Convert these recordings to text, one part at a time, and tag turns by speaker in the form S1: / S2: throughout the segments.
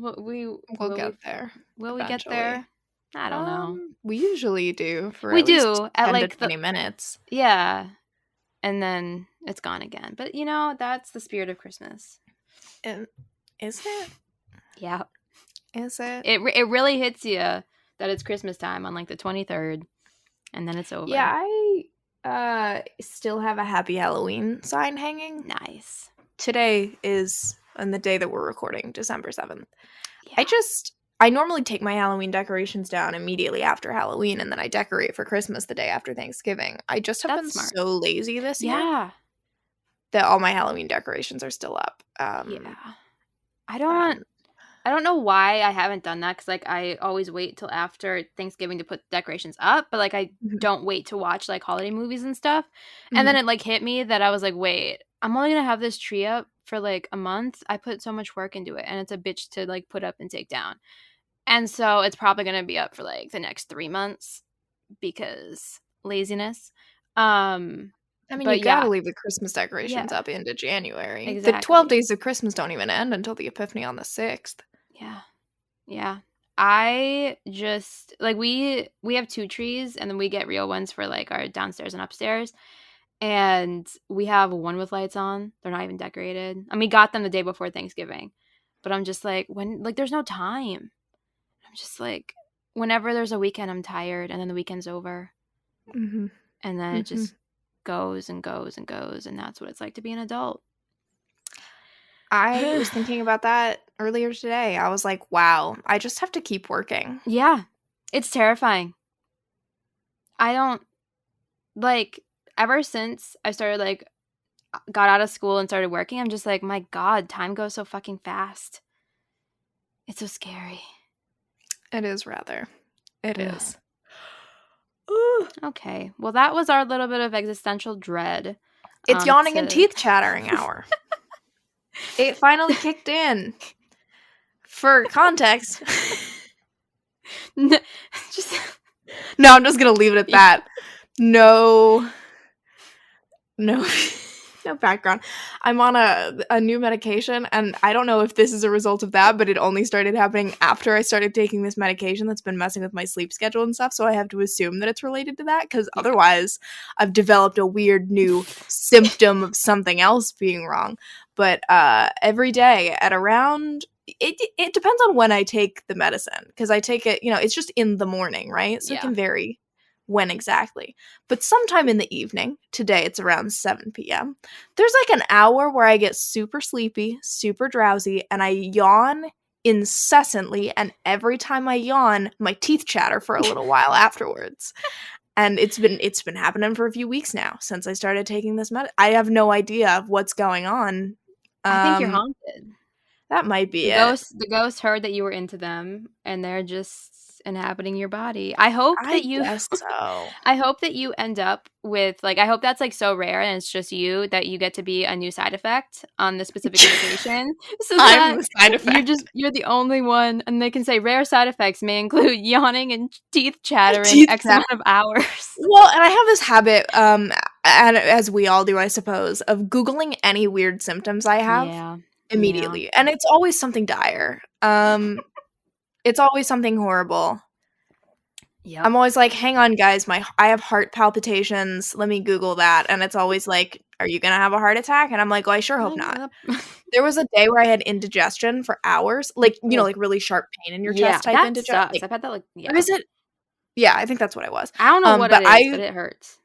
S1: We'll get there.
S2: Will we get there? I don't know.
S1: We usually do for
S2: we
S1: at
S2: do
S1: least 10
S2: at like
S1: to 20 minutes.
S2: Yeah. And then it's gone again. But that's the spirit of Christmas.
S1: And is it?
S2: Yeah.
S1: Is it?
S2: It really hits you that it's Christmas time on like the 23rd, and then it's over.
S1: Yeah, I still have a Happy Halloween sign hanging.
S2: Nice.
S1: Today is on the day that we're recording, December 7th. Yeah. I normally take my Halloween decorations down immediately after Halloween, and then I decorate for Christmas the day after Thanksgiving. I just have been
S2: smart.
S1: so lazy this year.
S2: Yeah.
S1: That all my Halloween decorations are still up.
S2: Yeah. I don't know why I haven't done that, because like I always wait till after Thanksgiving to put decorations up, but like I don't wait to watch like holiday movies and stuff. And then it like hit me that I was like, wait, I'm only gonna have this tree up for like a month. I put so much work into it, and it's a bitch to like put up and take down. And so it's probably gonna be up for like the next 3 months because laziness.
S1: I mean, you gotta leave the Christmas decorations up into January.
S2: Exactly.
S1: The 12 days of Christmas don't even end until the Epiphany on the 6th.
S2: Yeah. Yeah. I just, like, we have 2 trees, and then we get real ones for, like, our downstairs and upstairs. And we have one with lights on. They're not even decorated. And we got them the day before Thanksgiving. But I'm just like, there's no time. I'm just like, whenever there's a weekend, I'm tired, and then the weekend's over.
S1: Mm-hmm.
S2: And then it just goes and goes and goes, and that's what it's like to be an adult.
S1: I was thinking about that earlier today. I was like, wow, I just have to keep working.
S2: Yeah. It's terrifying. I don't, like, ever since I started, like, got out of school and started working, I'm just like, my God, time goes so fucking fast. It's so scary.
S1: It is, rather. It is.
S2: Okay. Well, that was our little bit of existential dread.
S1: It's yawning and teeth chattering hour. It finally kicked in. For context.
S2: No,
S1: I'm just going to leave it at that. No background. I'm on a new medication, and I don't know if this is a result of that, but it only started happening after I started taking this medication that's been messing with my sleep schedule and stuff, so I have to assume that it's related to that, because otherwise I've developed a weird new symptom of something else being wrong. But every day at around, it depends on when I take the medicine, because I take it, it's just in the morning, right? So it can vary when exactly. But sometime in the evening, today it's around 7 p.m., there's like an hour where I get super sleepy, super drowsy, and I yawn incessantly, and every time I yawn, my teeth chatter for a little while afterwards. And it's been happening for a few weeks now since I started taking this medicine. I have no idea of what's going on.
S2: I think you're haunted.
S1: That might be it.
S2: The ghost heard that you were into them, and they're just inhabiting your body. I hope that you
S1: guess so.
S2: I hope that you end up with, like, I hope that's like so rare and it's just you, that you get to be a new side effect on this specific medication. So
S1: I'm the side effect.
S2: You're the only one, and they can say rare side effects may include yawning and teeth chattering X amount of hours.
S1: Well, and I have this habit, and as we all do, I suppose, of Googling any weird symptoms I have immediately. And it's always something dire. It's always something horrible. Yep. I'm always like, hang on, guys, I have heart palpitations. Let me Google that. And it's always like, are you going to have a heart attack? And I'm like, well, I sure hope not. There was a day where I had indigestion for hours. Like, like really sharp pain in your chest type indigestion.
S2: Like, I've had that, like,
S1: Or is it? Yeah, I think that's what it was.
S2: I don't know what it is, but it hurts.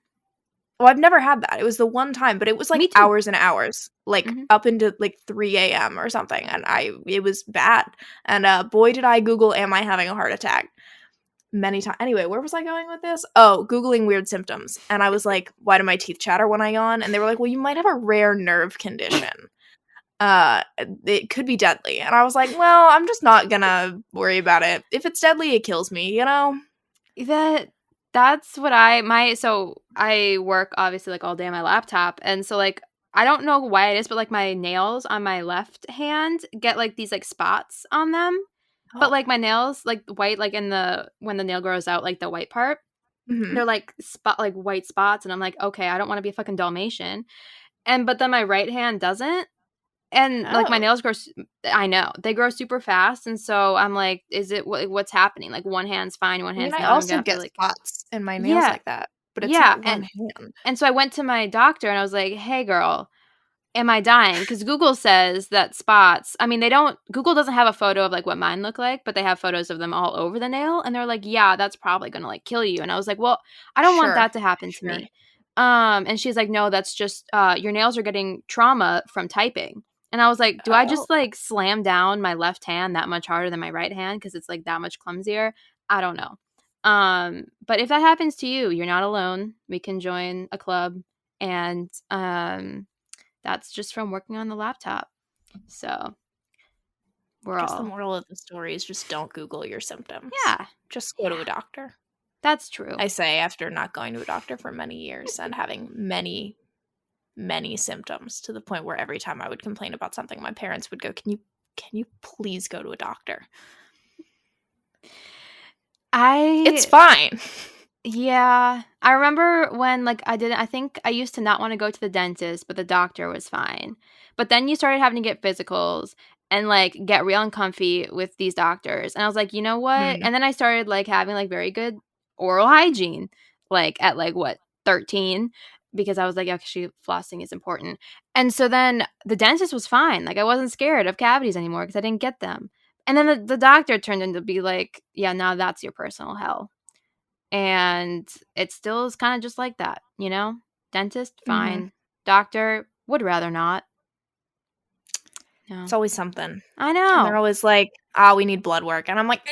S1: Well, I've never had that. It was the one time, but it was like hours and hours, like up into like 3 a.m. or something. And it was bad. And boy, did I Google, am I having a heart attack? Many times. Anyway, where was I going with this? Oh, Googling weird symptoms. And I was like, why do my teeth chatter when I yawn? And they were like, well, you might have a rare nerve condition. It could be deadly. And I was like, well, I'm just not gonna worry about it. If it's deadly, it kills me,
S2: That's what so I work obviously like all day on my laptop, and so like I don't know why it is, but like my nails on my left hand get like these like spots on them. But like my nails, like white, like when the nail grows out, like the white part, they're like white spots, and I'm like, okay, I don't want to be a fucking Dalmatian. But then my right hand doesn't. And like my
S1: Oh.
S2: nails grow, I know they grow super fast, and so I'm like, is it what's happening? Like one hand's fine, one
S1: I mean,
S2: hand's
S1: I
S2: not. I'm gonna
S1: also
S2: have to
S1: get
S2: like,
S1: spots in my nails
S2: yeah,
S1: like that, but it's
S2: yeah,
S1: not one hand.
S2: and so I went to my doctor and I was like, hey girl, am I dying? Because Google says that spots, I mean, Google doesn't have a photo of like what mine look like, but they have photos of them all over the nail. And they're like, yeah, that's probably going to like kill you. And I was like, well, I don't want
S1: Sure,
S2: that to happen to
S1: sure.
S2: me. And she's like, no, that's just, your nails are getting trauma from typing. And I was like, do I
S1: Oh,
S2: just like slam down my left hand that much harder than my right hand? Cause it's like that much clumsier. I don't know. But if that happens to you, you're not alone. We can join a club. And, that's just from working on the laptop. So we're
S1: I guess the
S2: all,
S1: moral of the story is just don't Google your symptoms.
S2: yeah,
S1: Just go to a doctor.
S2: that's true.
S1: I say after not going to a doctor for many years and having many, many symptoms to the point where every time I would complain about something, my parents would go, can you please go to a doctor? It's fine.
S2: Yeah, I remember when like I think I used to not want to go to the dentist, but the doctor was fine. But then you started having to get physicals and like get real uncomfy with these doctors. And I was like, you know what?
S1: Mm.
S2: And then I started like having like very good oral hygiene, like at like what, 13? Because I was like, actually, flossing is important. And so then the dentist was fine. Like I wasn't scared of cavities anymore because I didn't get them. And then the doctor turned into be like, yeah, now that's your personal hell. And it still is kind of just like that, you know? Dentist,
S1: Mhm.
S2: fine. Doctor, would rather not. No.
S1: It's always something.
S2: I
S1: And they're
S2: know.
S1: always like, we need blood work. And I'm like,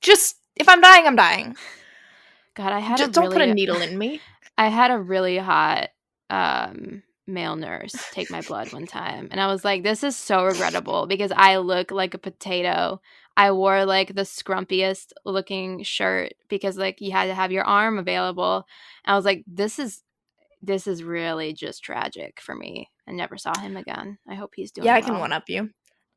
S1: just, if I'm dying, I'm dying.
S2: God,
S1: Just don't put a needle in me.
S2: I had a really hot male nurse take my blood one time. And I was like, this is so regrettable because I look like a potato. I wore like the scrumpiest looking shirt because like you had to have your arm available. And I was like, this is really just tragic for me. I never saw him again. I hope he's
S1: Yeah,
S2: doing
S1: I can
S2: well.
S1: one up you.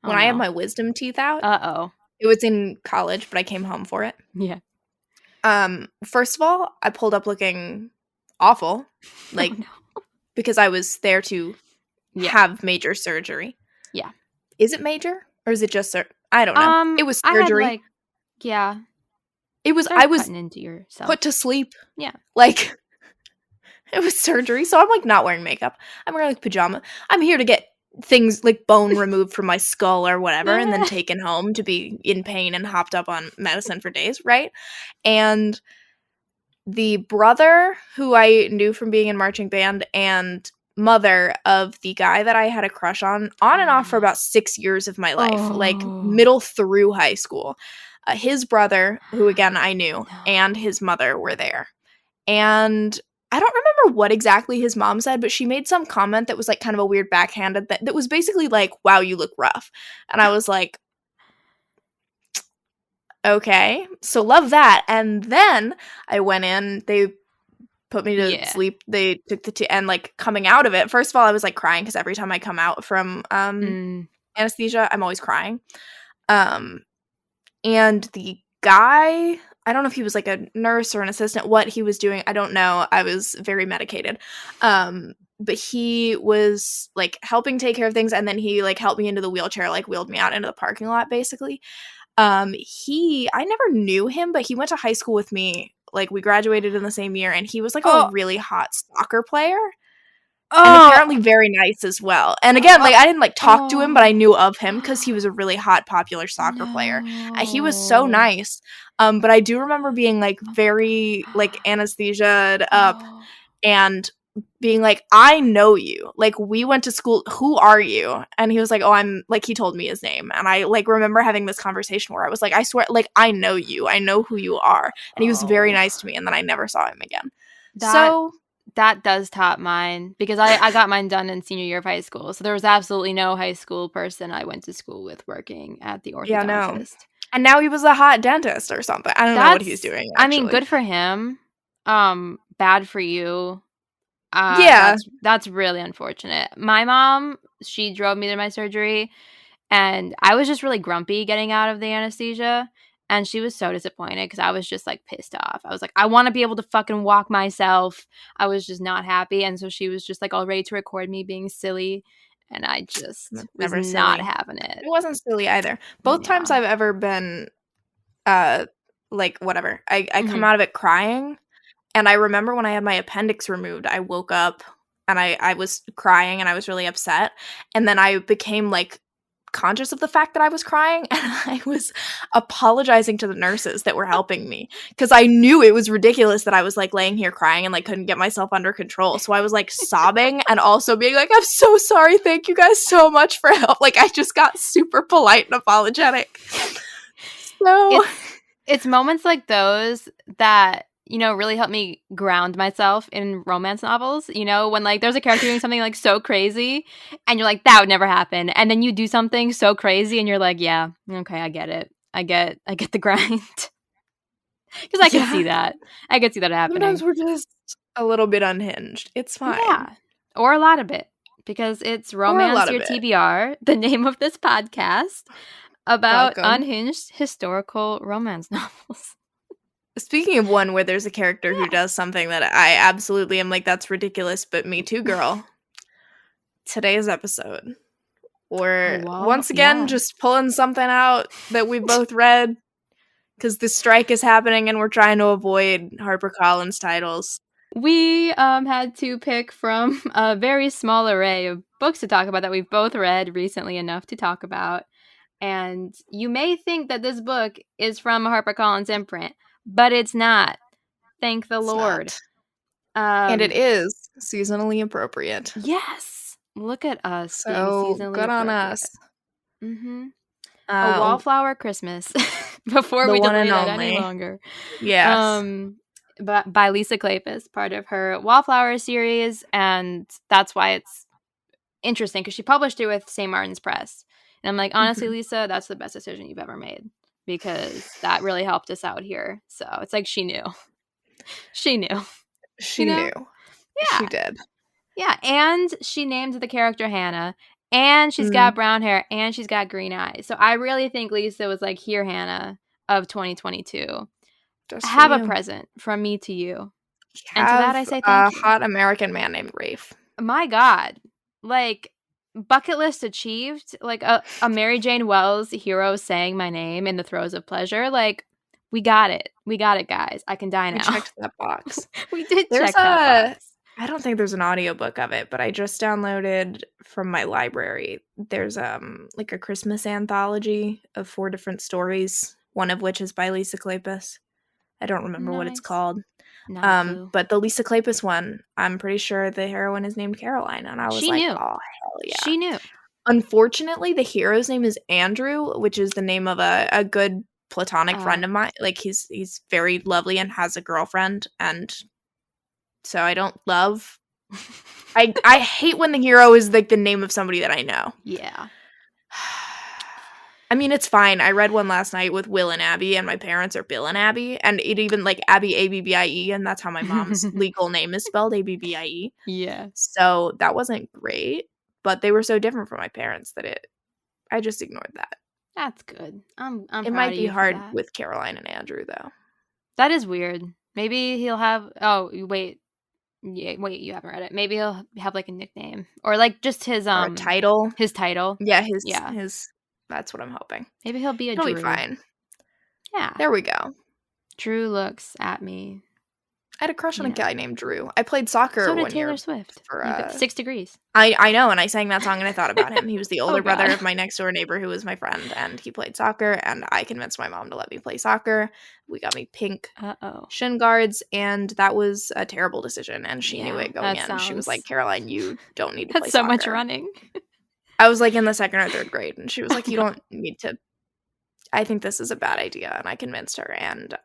S2: Oh
S1: When I had
S2: no.
S1: my wisdom teeth out,
S2: Uh-oh.
S1: it was in college, but I came home for it.
S2: Yeah.
S1: First of all, I pulled up looking awful,
S2: Oh
S1: like,
S2: no.
S1: because I was there to
S2: Yeah.
S1: have major surgery.
S2: Yeah.
S1: Is it major or is it just I don't know. It was
S2: I had
S1: surgery.
S2: like, yeah,
S1: I
S2: they're
S1: was
S2: cutting into yourself.
S1: put to sleep.
S2: Yeah.
S1: Like, it was surgery. So I'm like not wearing makeup. I'm wearing like pajama. I'm here to get things like bone removed from my skull or whatever and then taken home to be in pain and hopped up on medicine for days, right? And the brother who I knew from being in marching band and mother of the guy that I had a crush on and off for about 6 years of my life, like
S2: Oh.
S1: middle through high school. His brother, who again I knew,
S2: No.
S1: and his mother were there. And I don't remember what exactly his mom said, but she made some comment that was like kind of a weird backhanded that was basically like, wow, you look rough. And I was like, okay, so love that. And then I went in, they put me to
S2: Yeah.
S1: sleep. They took and like coming out of it. First of all, I was like crying because every time I come out from anesthesia, I'm always crying. And the guy, I don't know if he was like a nurse or an assistant, what he was doing, I don't know. I was very medicated. But he was like helping take care of things, and then he like helped me into the wheelchair, like wheeled me out into the parking lot basically. I never knew him, but he went to high school with me. Like we graduated in the same year, and he was like a
S2: Oh.
S1: really hot soccer player. And
S2: Oh.
S1: apparently very nice as well. And again, like I didn't like talk to him, but I knew of him because he was a really hot, popular soccer player. He was so
S2: No.
S1: nice. But I do remember being like very like anesthesiaed up
S2: Oh.
S1: and being like, I know you. Like we went to school. Who are you? And he was like, oh, I'm like he told me his name. And I like remember having this conversation where I was like, I swear, like I know you. I know who you are. And he was very
S2: Oh.
S1: nice to me. And then I never saw him again.
S2: That
S1: So
S2: that does top mine because I got mine done in senior year of high school. So there was absolutely no high school person I went to school with working at the
S1: yeah, no.
S2: orthodontist.
S1: And now he was a hot dentist or something. I don't know what he's doing,
S2: I mean,
S1: actually.
S2: good for him. Bad for you.
S1: Yeah.
S2: That's really unfortunate. My mom, she drove me to my surgery, and I was just really grumpy getting out of the anesthesia. And she was so disappointed because I was just like pissed off. I was like, I want to be able to fucking walk myself. I was just not happy. And so she was just like all ready to record me being silly. and I just
S1: That's
S2: was
S1: never
S2: not
S1: silly.
S2: having it.
S1: It wasn't silly either. Both times
S2: Yeah.
S1: I've ever been, like, whatever, I come out of it crying, and I remember when I had my appendix removed, I woke up, and I was crying, and I was really upset, and then I became, like, conscious of the fact that I was crying, and I was apologizing to the nurses that were helping me, because I knew it was ridiculous that I was, like, laying here crying and, like, couldn't get myself under control, so I was, like, sobbing and also being like, "I'm so sorry, thank you guys so much for help." Like, I just got super polite and apologetic. So
S2: It's moments like those that, you know, really help me ground myself in romance novels. You know, when like there's a character doing something like so crazy and you're like, that would never happen. And then you do something so crazy and you're like, yeah, okay, I get it. I get the grind. Because I can see that. I can see that happening.
S1: sometimes we're just a little bit unhinged. It's fine.
S2: Yeah. Or a lot of it. Because it's Romance Your TBR, the name of this podcast, about unhinged historical romance novels.
S1: Speaking of one where there's a character who does something that I absolutely am like, that's ridiculous, but me too, girl. Today's episode. We're once again just pulling something out that we both read because the strike is happening and we're trying to avoid HarperCollins titles.
S2: We had to pick from a very small array of books to talk about that we've both read recently enough to talk about. And you may think that this book is from a HarperCollins imprint, but it's not. Thank the Lord.
S1: And it is seasonally appropriate.
S2: Yes. Look at us
S1: so
S2: being seasonally
S1: good on
S2: appropriate.
S1: us.
S2: Mm-hmm. A Wallflower Christmas. Before we delay that any longer.
S1: Yes.
S2: But by Lisa Kleypas, part of her Wallflower series, and that's why it's interesting because she published it with St. Martin's Press. And I'm like, honestly, Lisa, that's the best decision you've ever made because that really helped us out here. So it's like she knew. She knew.
S1: She knew.
S2: Yeah.
S1: She did.
S2: Yeah, and she named the character Hannah, and she's got brown hair, and she's got green eyes. So I really think Lisa was like, here, Hannah, of 2022. Have a present from me to you. And to that I say thank you.
S1: A hot American man named Rafe.
S2: My God. Like, bucket list achieved. Like, a Mary Jane Wells hero saying my name in the throes of pleasure. Like, we got it. We got it, guys. I can die now.
S1: We checked that box.
S2: We did check that box.
S1: I don't think there's an audiobook of it, but I just downloaded from my library. There's like a Christmas anthology of 4 different stories, one of which is by Lisa Kleypas. I don't remember what it's called. But the Lisa Kleypas one, I'm pretty sure the heroine is named Caroline, and I was like, oh, hell yeah.
S2: She knew.
S1: Unfortunately, the hero's name is Andrew, which is the name of a good platonic friend of mine. Like, he's very lovely and has a girlfriend, and so I don't love I hate when the hero is like the name of somebody that I know.
S2: Yeah.
S1: I mean, it's fine. I read one last night with Will and Abby, and my parents are Bill and Abby, and it even like Abby Abbie, and that's how my mom's legal name is spelled, Abbie.
S2: Yeah.
S1: So that wasn't great, but they were so different from my parents that I just ignored that.
S2: That's good. I'm
S1: it might be hard with Caroline and Andrew though.
S2: That is weird. Maybe he'll have wait, you haven't read it. Maybe he'll have like a nickname or like just his
S1: or a title.
S2: His title.
S1: Yeah, his that's what I'm hoping.
S2: Maybe he'll be a
S1: Drew.
S2: Drew.
S1: Be fine.
S2: Yeah.
S1: There we go.
S2: Drew looks at me.
S1: I had a crush on a guy named Drew. I played soccer
S2: so did
S1: one
S2: Taylor
S1: year.
S2: Swift.
S1: For
S2: 6 Degrees.
S1: I know, and I sang that song and I thought about him. He was the older brother of my next door neighbor who was my friend, and he played soccer, and I convinced my mom to let me play soccer. We got me pink shin guards, and that was a terrible decision, and she knew it going in. She was like, Caroline, you don't need to play soccer.
S2: That's so much running.
S1: I was like in the 2nd or 3rd grade, and she was like, you don't need to. I think this is a bad idea, and I convinced her, and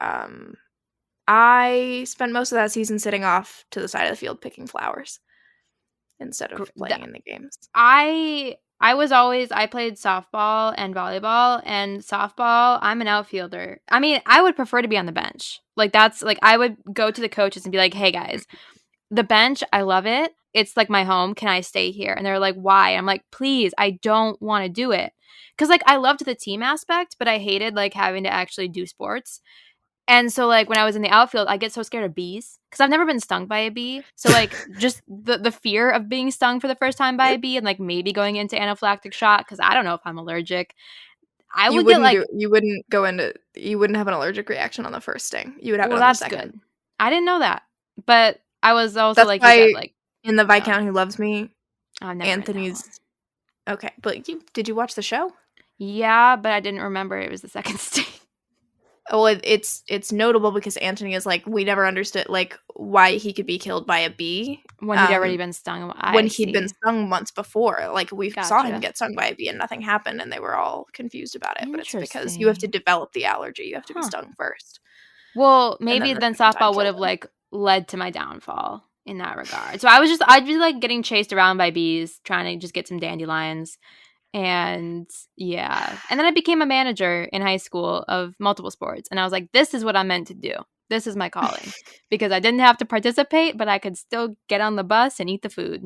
S1: I spent most of that season sitting off to the side of the field picking flowers instead of playing in the games.
S2: I played softball and volleyball, and softball, I'm an outfielder. I mean, I would prefer to be on the bench. Like, that's like, I would go to the coaches and be like, hey guys, the bench, I love it. It's like my home. Can I stay here? And they're like, why? I'm like, please, I don't want to do it. Because like, I loved the team aspect, but I hated like having to actually do sports. And so, like, when I was in the outfield, I get so scared of bees because I've never been stung by a bee. So, like, just the fear of being stung for the first time by a bee and, like, maybe going into anaphylactic shock because I don't know if I'm allergic. I would get, like...
S1: You wouldn't have an allergic reaction on the first sting. You would have it
S2: Well,
S1: on the
S2: that's
S1: second.
S2: good. I didn't know that. But I was also,
S1: That's
S2: like
S1: why
S2: you said, like...
S1: in The
S2: no.
S1: Viscount Who Loves Me,
S2: I've never read that one.
S1: Anthony's... Okay, but did you watch the show?
S2: Yeah, but I didn't remember it was the second sting.
S1: Well, it's notable because Anthony is like, we never understood like why he could be killed by a bee
S2: When he'd already been stung.
S1: when he'd been stung months before. Like we saw him
S2: Gotcha.
S1: get stung by a bee and nothing happened, and they were all confused about it. But it's because
S2: Interesting.
S1: you have to develop the allergy. You have to be
S2: Huh.
S1: stung first.
S2: Well, maybe
S1: the
S2: then
S1: second time
S2: softball would
S1: killed
S2: have
S1: him.
S2: like led to my downfall in that regard. So I'd be like getting chased around by bees, trying to just get some dandelions. And yeah. And then I became a manager in high school of multiple sports. And I was like, this is what I'm meant to do. This is my calling. Because I didn't have to participate, but I could still get on the bus and eat the food.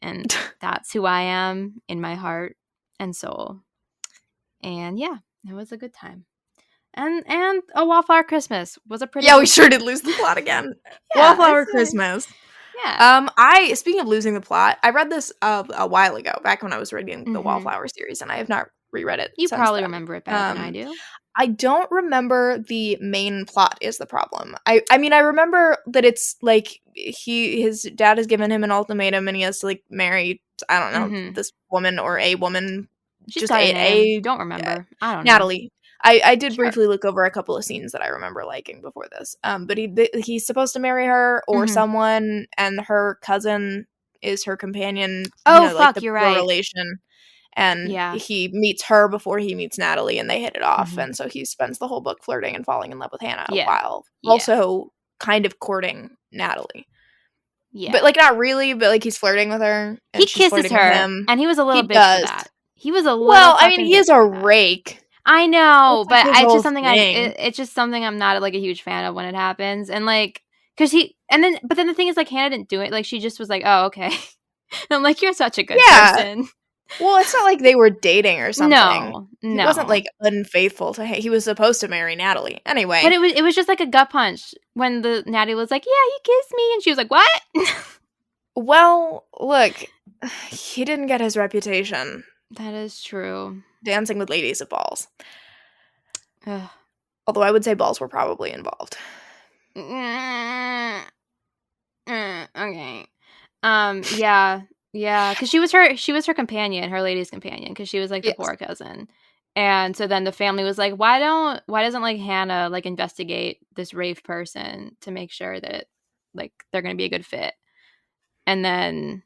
S2: And that's who I am in my heart and soul. And yeah, it was a good time. And a Wallflower Christmas was a pretty...
S1: Yeah, we sure did lose the plot again.
S2: Yeah,
S1: Wallflower
S2: it's
S1: Christmas.
S2: Yeah.
S1: Speaking of losing the plot, I read this a while ago, back when I was reading the
S2: Mhm.
S1: Wallflower series, and I have not reread it.
S2: You
S1: since
S2: probably
S1: then.
S2: remember it better than I do.
S1: I don't remember the main plot is the problem. I mean, I remember that it's like his dad has given him an ultimatum and he has to like marry, I don't know,
S2: Mhm.
S1: this woman or a woman.
S2: She's
S1: just
S2: got a
S1: a
S2: name. Don't remember. I don't know.
S1: Natalie. I did
S2: Sure.
S1: briefly look over a couple of scenes that I remember liking before this. But he's supposed to marry her or
S2: Mhm.
S1: someone, and her cousin is her companion.
S2: Oh,
S1: like
S2: fuck,
S1: the
S2: you're
S1: pure
S2: right.
S1: relation. And
S2: Yeah.
S1: he meets her before he meets Natalie, and they hit it off.
S2: Mhm.
S1: And so he spends the whole book flirting and falling in love with Hannah
S2: Yeah.
S1: while
S2: Yeah.
S1: also kind of courting Natalie.
S2: Yeah.
S1: But like not really, but like he's flirting with her. And
S2: He
S1: she's
S2: kisses
S1: flirting with
S2: her,
S1: him.
S2: and he was a little
S1: He
S2: bitch
S1: does.
S2: for that. He was a little
S1: Well, I mean,
S2: fucking
S1: he is
S2: bitch
S1: a
S2: for that.
S1: rake.
S2: I know,
S1: That's, like,
S2: but
S1: his
S2: it's
S1: whole
S2: just something
S1: thing.
S2: it's just something I'm not like a huge fan of when it happens, and like because but then the thing is like Hannah didn't do it, like she just was like, oh okay, and I'm like, you're such a good person.
S1: Well, it's not like they were dating or something.
S2: No,
S1: He wasn't like unfaithful to He was supposed to marry Natalie anyway.
S2: But it was just like a gut punch when the Natty was like, yeah, he kissed me, and she was like, what?
S1: Well, look, he didn't get his reputation.
S2: That is true.
S1: Dancing with ladies at balls.
S2: Ugh.
S1: Although I would say balls were probably involved.
S2: Okay. Yeah, because she was her companion, her lady's companion, because she was like the poor cousin. And so then the family was like, why doesn't like Hannah like investigate this rave person to make sure that like they're gonna be a good fit? And then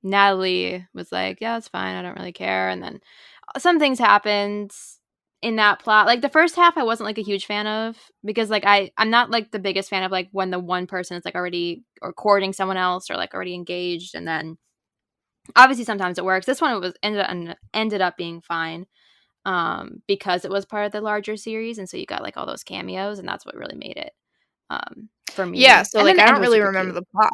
S2: Natalie was like, yeah, it's fine, I don't really care. And then some things happened in that plot. Like the first half I wasn't like a huge fan of, because like I'm not like the biggest fan of like when the one person is like already or courting someone else or like already engaged, and then obviously sometimes it works. This one ended up being fine because it was part of the larger series, and so you got like all those cameos, and that's what really made it for me.
S1: Yeah, so
S2: and
S1: like I don't really
S2: super
S1: remember
S2: cute.
S1: the plot.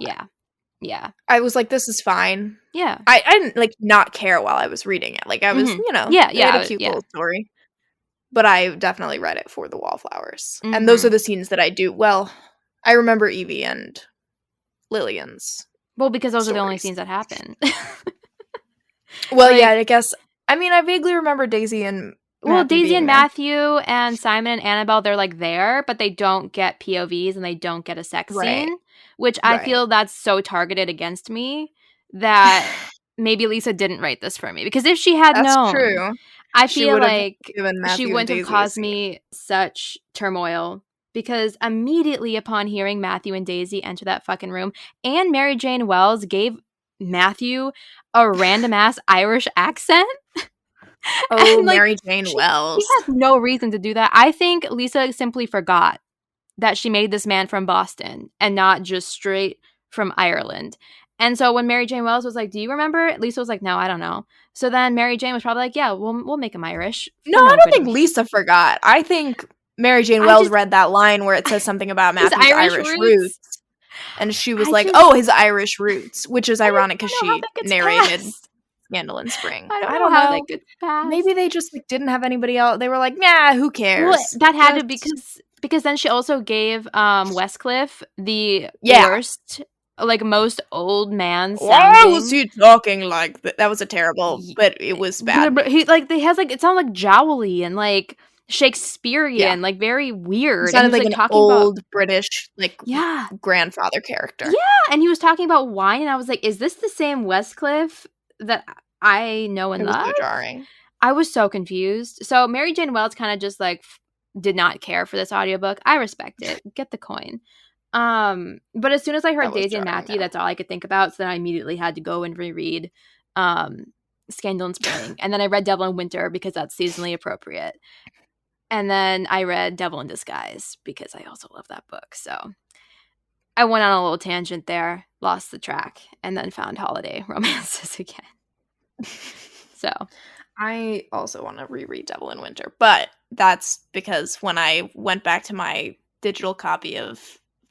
S2: Yeah.
S1: I was like, this is fine.
S2: Yeah.
S1: I didn't like not care while I was reading it. Like I was,
S2: Mhm.
S1: you know,
S2: Yeah,
S1: they had a cute little story. But I definitely read it for the Wallflowers. And those are the scenes that I do. Well, I remember Evie and Lillian's.
S2: Well, because those are the only scenes that happen.
S1: Well, like, yeah, I guess. I mean, I vaguely remember Daisy and
S2: Daisy and Matthew and Simon and Annabelle, they're like there, but they don't get POVs and they don't get a sex scene, which I feel that's so targeted against me that maybe Lisa didn't write this for me. Because if she had known,
S1: true.
S2: I feel like
S1: she
S2: wouldn't have caused me such turmoil. Because immediately upon hearing Matthew and Daisy enter that fucking room, and Mary Jane Wells gave Matthew a random ass Irish accent.
S1: Oh, like, Mary Jane Wells.
S2: She has no reason to do that. I think Lisa simply forgot that she made this man from Boston and not just straight from Ireland. And so when Mary Jane Wells was like, do you remember? Lisa was like, no, I don't know. So then Mary Jane was probably like, yeah, we'll make him Irish.
S1: No, I don't think Lisa forgot. I think Mary Jane Wells read that line where it says something about Matthew's Irish roots. And she was like, oh, his Irish roots, which is ironic because she narrated Scandal in Spring.
S2: I
S1: I
S2: don't
S1: don't
S2: know how
S1: know.
S2: they could pass.
S1: Maybe they just like didn't have anybody else. They were like, nah, who cares?
S2: Well, that had to because then she also gave Westcliff the
S1: Yeah.
S2: worst, like most old man
S1: Why was
S2: sounding.
S1: he talking like that? That was a terrible, but it was bad.
S2: He like they has like it sounded like jowly and like Shakespearean, like very weird.
S1: He sounded
S2: and he was,
S1: like an
S2: talking
S1: old
S2: about
S1: British like
S2: yeah,
S1: grandfather character.
S2: yeah, and he was talking about wine, and I was like, is this the same Westcliff that I know and
S1: It was
S2: love?
S1: so jarring.
S2: I was so confused. So Mary Jane Wells kind of just like did not care for this audiobook. I respect it. Get the coin. But as soon as I heard Daisy and Matthew, that's all I could think about. So then I immediately had to go and reread Scandal in Spring. And then I read Devil in Winter because that's seasonally appropriate. And then I read Devil in Disguise because I also love that book. So I went on a little tangent there, lost the track, and then found holiday romances again. So
S1: I also want to reread Devil in Winter, but that's because when I went back to my digital copy of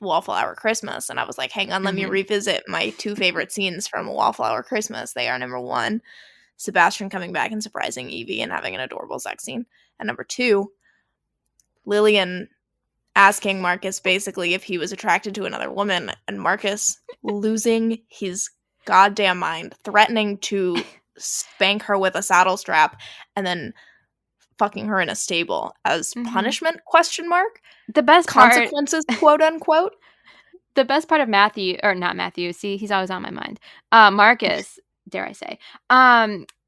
S1: Wallflower Christmas and I was like, hang on, let me revisit my two favorite scenes from Wallflower Christmas. They are number 1, Sebastian coming back and surprising Evie and having an adorable sex scene. And number 2, Lillian asking Marcus basically if he was attracted to another woman and Marcus losing his goddamn mind, threatening to spank her with a saddle strap and then fucking her in a stable as punishment ?
S2: The best
S1: consequences
S2: part,
S1: quote unquote.
S2: The best part of Matthew, or not Matthew, see, he's always on my mind. Marcus, dare I say,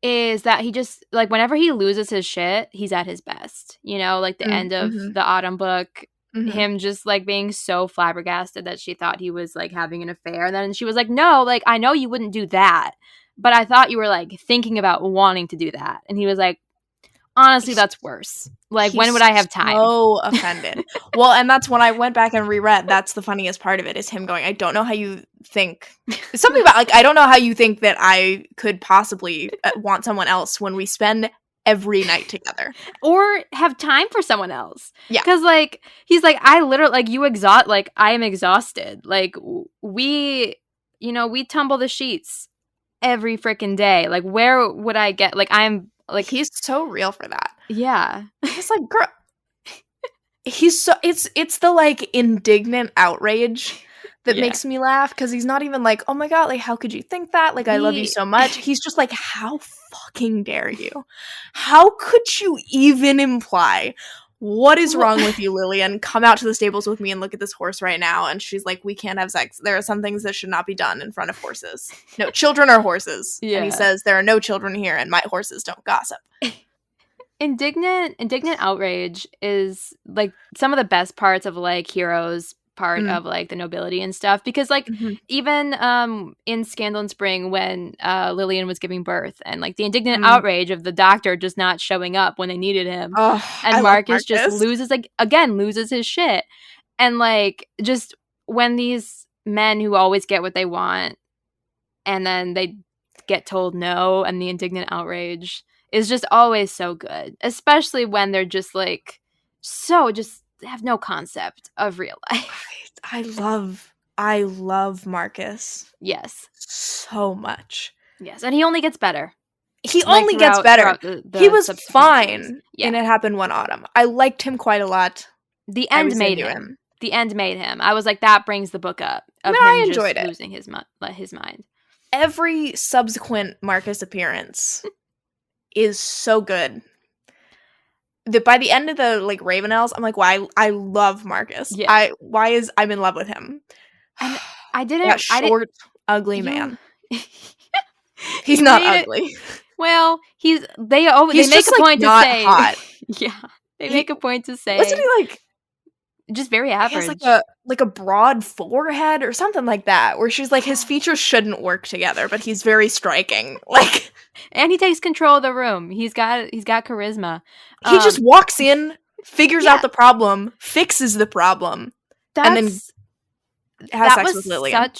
S2: is that he just like whenever he loses his shit, he's at his best. You know, like the end of the Autumn book, him just like being so flabbergasted that she thought he was like having an affair, and then she was like, "No, like I know you wouldn't do that, but I thought you were like thinking about wanting to do that," and he was like, honestly, that's worse. Like, when would I have time?
S1: So offended. Well, and that's when I went back and reread. That's the funniest part of it is him going, I don't know how you think. Something about, like, I don't know how you think that I could possibly want someone else when we spend every night together.
S2: Or have time for someone else.
S1: Yeah.
S2: Because, like, he's like, I literally, like, I am exhausted. Like, we tumble the sheets every freaking day. Like, where would I get, like, I'm, like,
S1: he's so real for that.
S2: Yeah.
S1: He's like, girl. He's so it's the like indignant outrage that makes me laugh because he's not even like, oh my god, like how could you think that? Like I love you so much. He's just like, how fucking dare you? How could you even imply? What is wrong with you, Lillian? Come out to the stables with me and look at this horse right now. And she's like, we can't have sex. There are some things that should not be done in front of horses. No, children are horses. Yeah. And he says, there are no children here and my horses don't gossip.
S2: Indignant outrage is like some of the best parts of like Heroes part of like the nobility and stuff, because like even in Scandal in Spring when Lillian was giving birth and like the indignant outrage of the doctor just not showing up when they needed him, and Marcus just loses his shit, and like just when these men who always get what they want and then they get told no, and the indignant outrage is just always so good, especially when they're just like so just have no concept of real life.
S1: I love Marcus.
S2: Yes.
S1: So much.
S2: Yes, and he only gets better.
S1: He only gets better. He was fine and It Happened One Autumn. I liked him quite a lot.
S2: The end made him. The end made him. I was like, that brings the book up.
S1: I enjoyed it.
S2: Losing his mind.
S1: Every subsequent Marcus appearance is so good that by the end of the like Ravenels, I'm like, why? I love Marcus. Yeah. I'm in love with him.
S2: And I didn't.
S1: That short, ugly man. He's not ugly.
S2: Well, they make a point to say
S1: hot.
S2: Yeah, they make a point to say.
S1: Wasn't he like
S2: just very average?
S1: He has like a broad forehead or something like that, where she's like his features shouldn't work together, but he's very striking. Like,
S2: and he takes control of the room. He's got charisma.
S1: He just walks in, figures out the problem, fixes the problem, and then has sex with Lillian.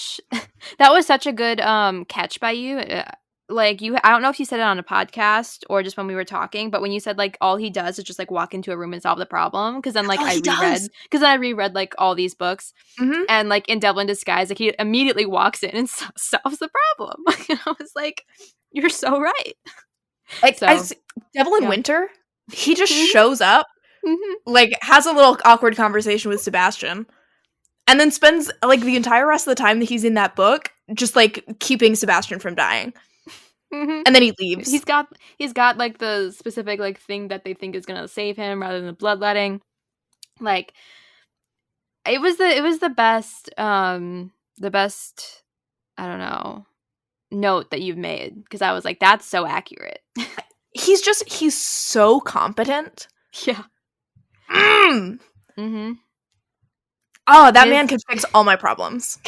S2: That was such a good catch by you. Like I don't know if you said it on a podcast or just when we were talking, but when you said like all he does is just like walk into a room and solve the problem, because then like I reread like all these books, and like in Devil in Disguise, like he immediately walks in and solves the problem. And I was like, You're so right.
S1: Devil in
S2: yeah.
S1: Winter, he just shows up, like, has a little awkward conversation with Sebastian, and then spends, like, the entire rest of the time that he's in that book just, like, keeping Sebastian from dying. And then he leaves.
S2: He's got like the specific like thing that they think is gonna save him rather than the bloodletting. Like it was the best I don't know note that you've made, because I was like, that's so accurate.
S1: He's so competent.
S2: Yeah.
S1: Oh, that man can fix all my problems.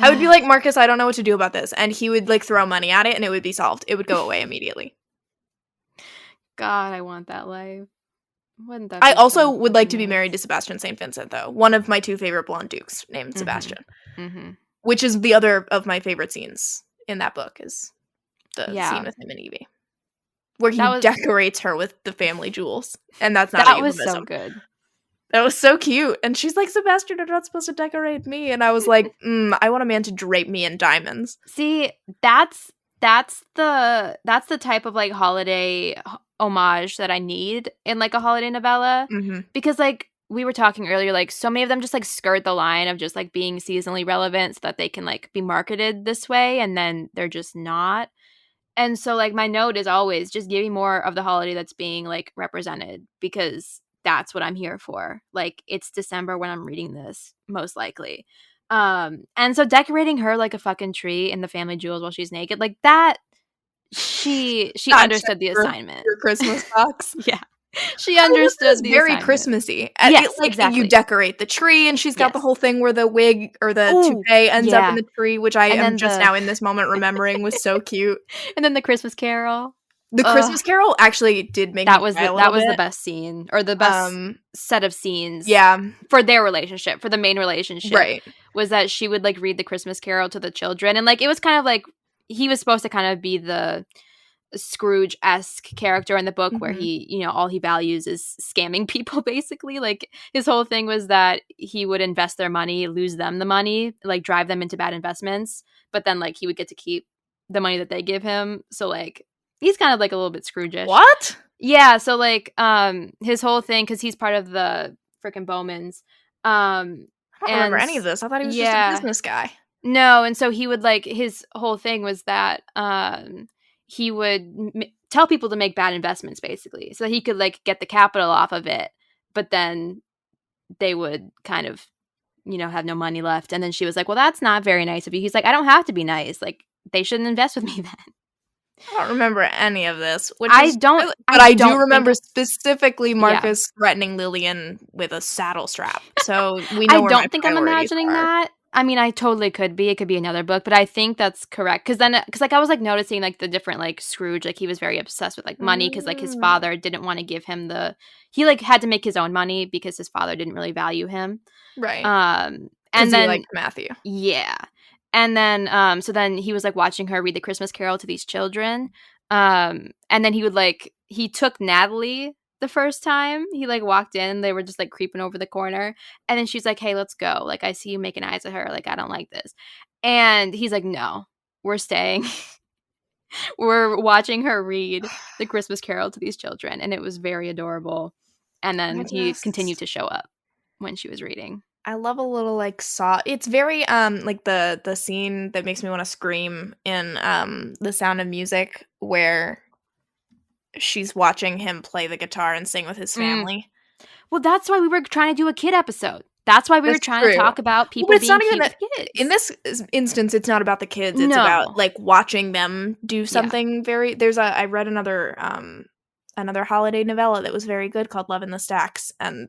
S1: I would be like, Marcus, I don't know what to do about this. And he would, like, throw money at it, and it would be solved. It would go away immediately.
S2: God, I want that life. Wouldn't that
S1: I also would like to be married to Sebastian St. Vincent, though. One of my 2 favorite blonde dukes named Sebastian. Which is the other of my favorite scenes in that book, is the scene with him and Evie. Where he decorates her with the family jewels. And that's not a euphemism.
S2: That was so good.
S1: That was so cute. And she's like, Sebastian, you're not supposed to decorate me. And I was like, I want a man to drape me in diamonds.
S2: See, that's the type of, like, holiday homage that I need in, like, a holiday novella. Because, like, we were talking earlier, like, so many of them just, like, skirt the line of just, like, being seasonally relevant so that they can, like, be marketed this way, and then they're just not. And so, like, my note is always just give me more of the holiday that's being, like, represented, because that's what I'm here for. Like, it's December when I'm reading this, most likely. And so decorating her like a fucking tree in the family jewels while she's naked, like that, she understood the assignment.
S1: Your Christmas box.
S2: Yeah. She understood the
S1: very
S2: assignment.
S1: Christmassy.
S2: Yes,
S1: like,
S2: exactly.
S1: You decorate the tree, and she's got the whole thing where the wig or the toupee ends up in the tree, which I am just now in this moment remembering was so cute.
S2: And then the Christmas Carol.
S1: The Christmas Carol actually did make
S2: that was the best scene, or the best set of scenes.
S1: Yeah,
S2: for their relationship, for the main relationship,
S1: right? Was
S2: that she would, like, read the Christmas Carol to the children, and, like, it was kind of like he was supposed to kind of be the Scrooge-esque character in the book, where he, you know, all he values is scamming people, basically. Like, his whole thing was that he would invest their money, lose them the money, like, drive them into bad investments, but then, like, he would get to keep the money that they give him. So, like, he's kind of, like, a little bit Scrooge-ish.
S1: What?
S2: Yeah, so, like, his whole thing, because he's part of the frickin' Bowmans.
S1: I don't remember any of this. I thought he was just a business guy.
S2: No, and so he would, like, his whole thing was that he would tell people to make bad investments, basically, so he could, like, get the capital off of it, but then they would kind of, you know, have no money left. And then she was like, well, that's not very nice of you. He's like, I don't have to be nice. Like, they shouldn't invest with me then.
S1: I don't remember any of this.
S2: But
S1: I do remember specifically Marcus threatening Lillian with a saddle strap. So we know. I don't think I'm imagining that.
S2: I mean, I totally could be. It could be another book, but I think that's correct. Because like, I was, like, noticing, like, the different, like, Scrooge, like, he was very obsessed with, like, money, because, like, his father didn't want to give him he, like, had to make his own money because his father didn't really value him.
S1: Right.
S2: And then,
S1: he liked Matthew.
S2: Yeah. And then, so then he was, like, watching her read the Christmas Carol to these children. And then he would, like, he took Natalie the first time. He, like, walked in, they were just, like, creeping over the corner. And then she's like, hey, let's go. Like, I see you making eyes at her. Like, I don't like this. And he's like, no, we're staying. We're watching her read the Christmas Carol to these children. And it was very adorable. And then he continued to show up when she was reading.
S1: I love a little, like, it's very like the scene that makes me want to scream in The Sound of Music, where she's watching him play the guitar and sing with his family.
S2: Well, that's why we were trying to do a kid episode. That's why we were trying to talk about people being cute with kids.
S1: In this instance, it's not about the kids. It's about, like, watching them do something very. I read another holiday novella that was very good called Love in the Stacks, and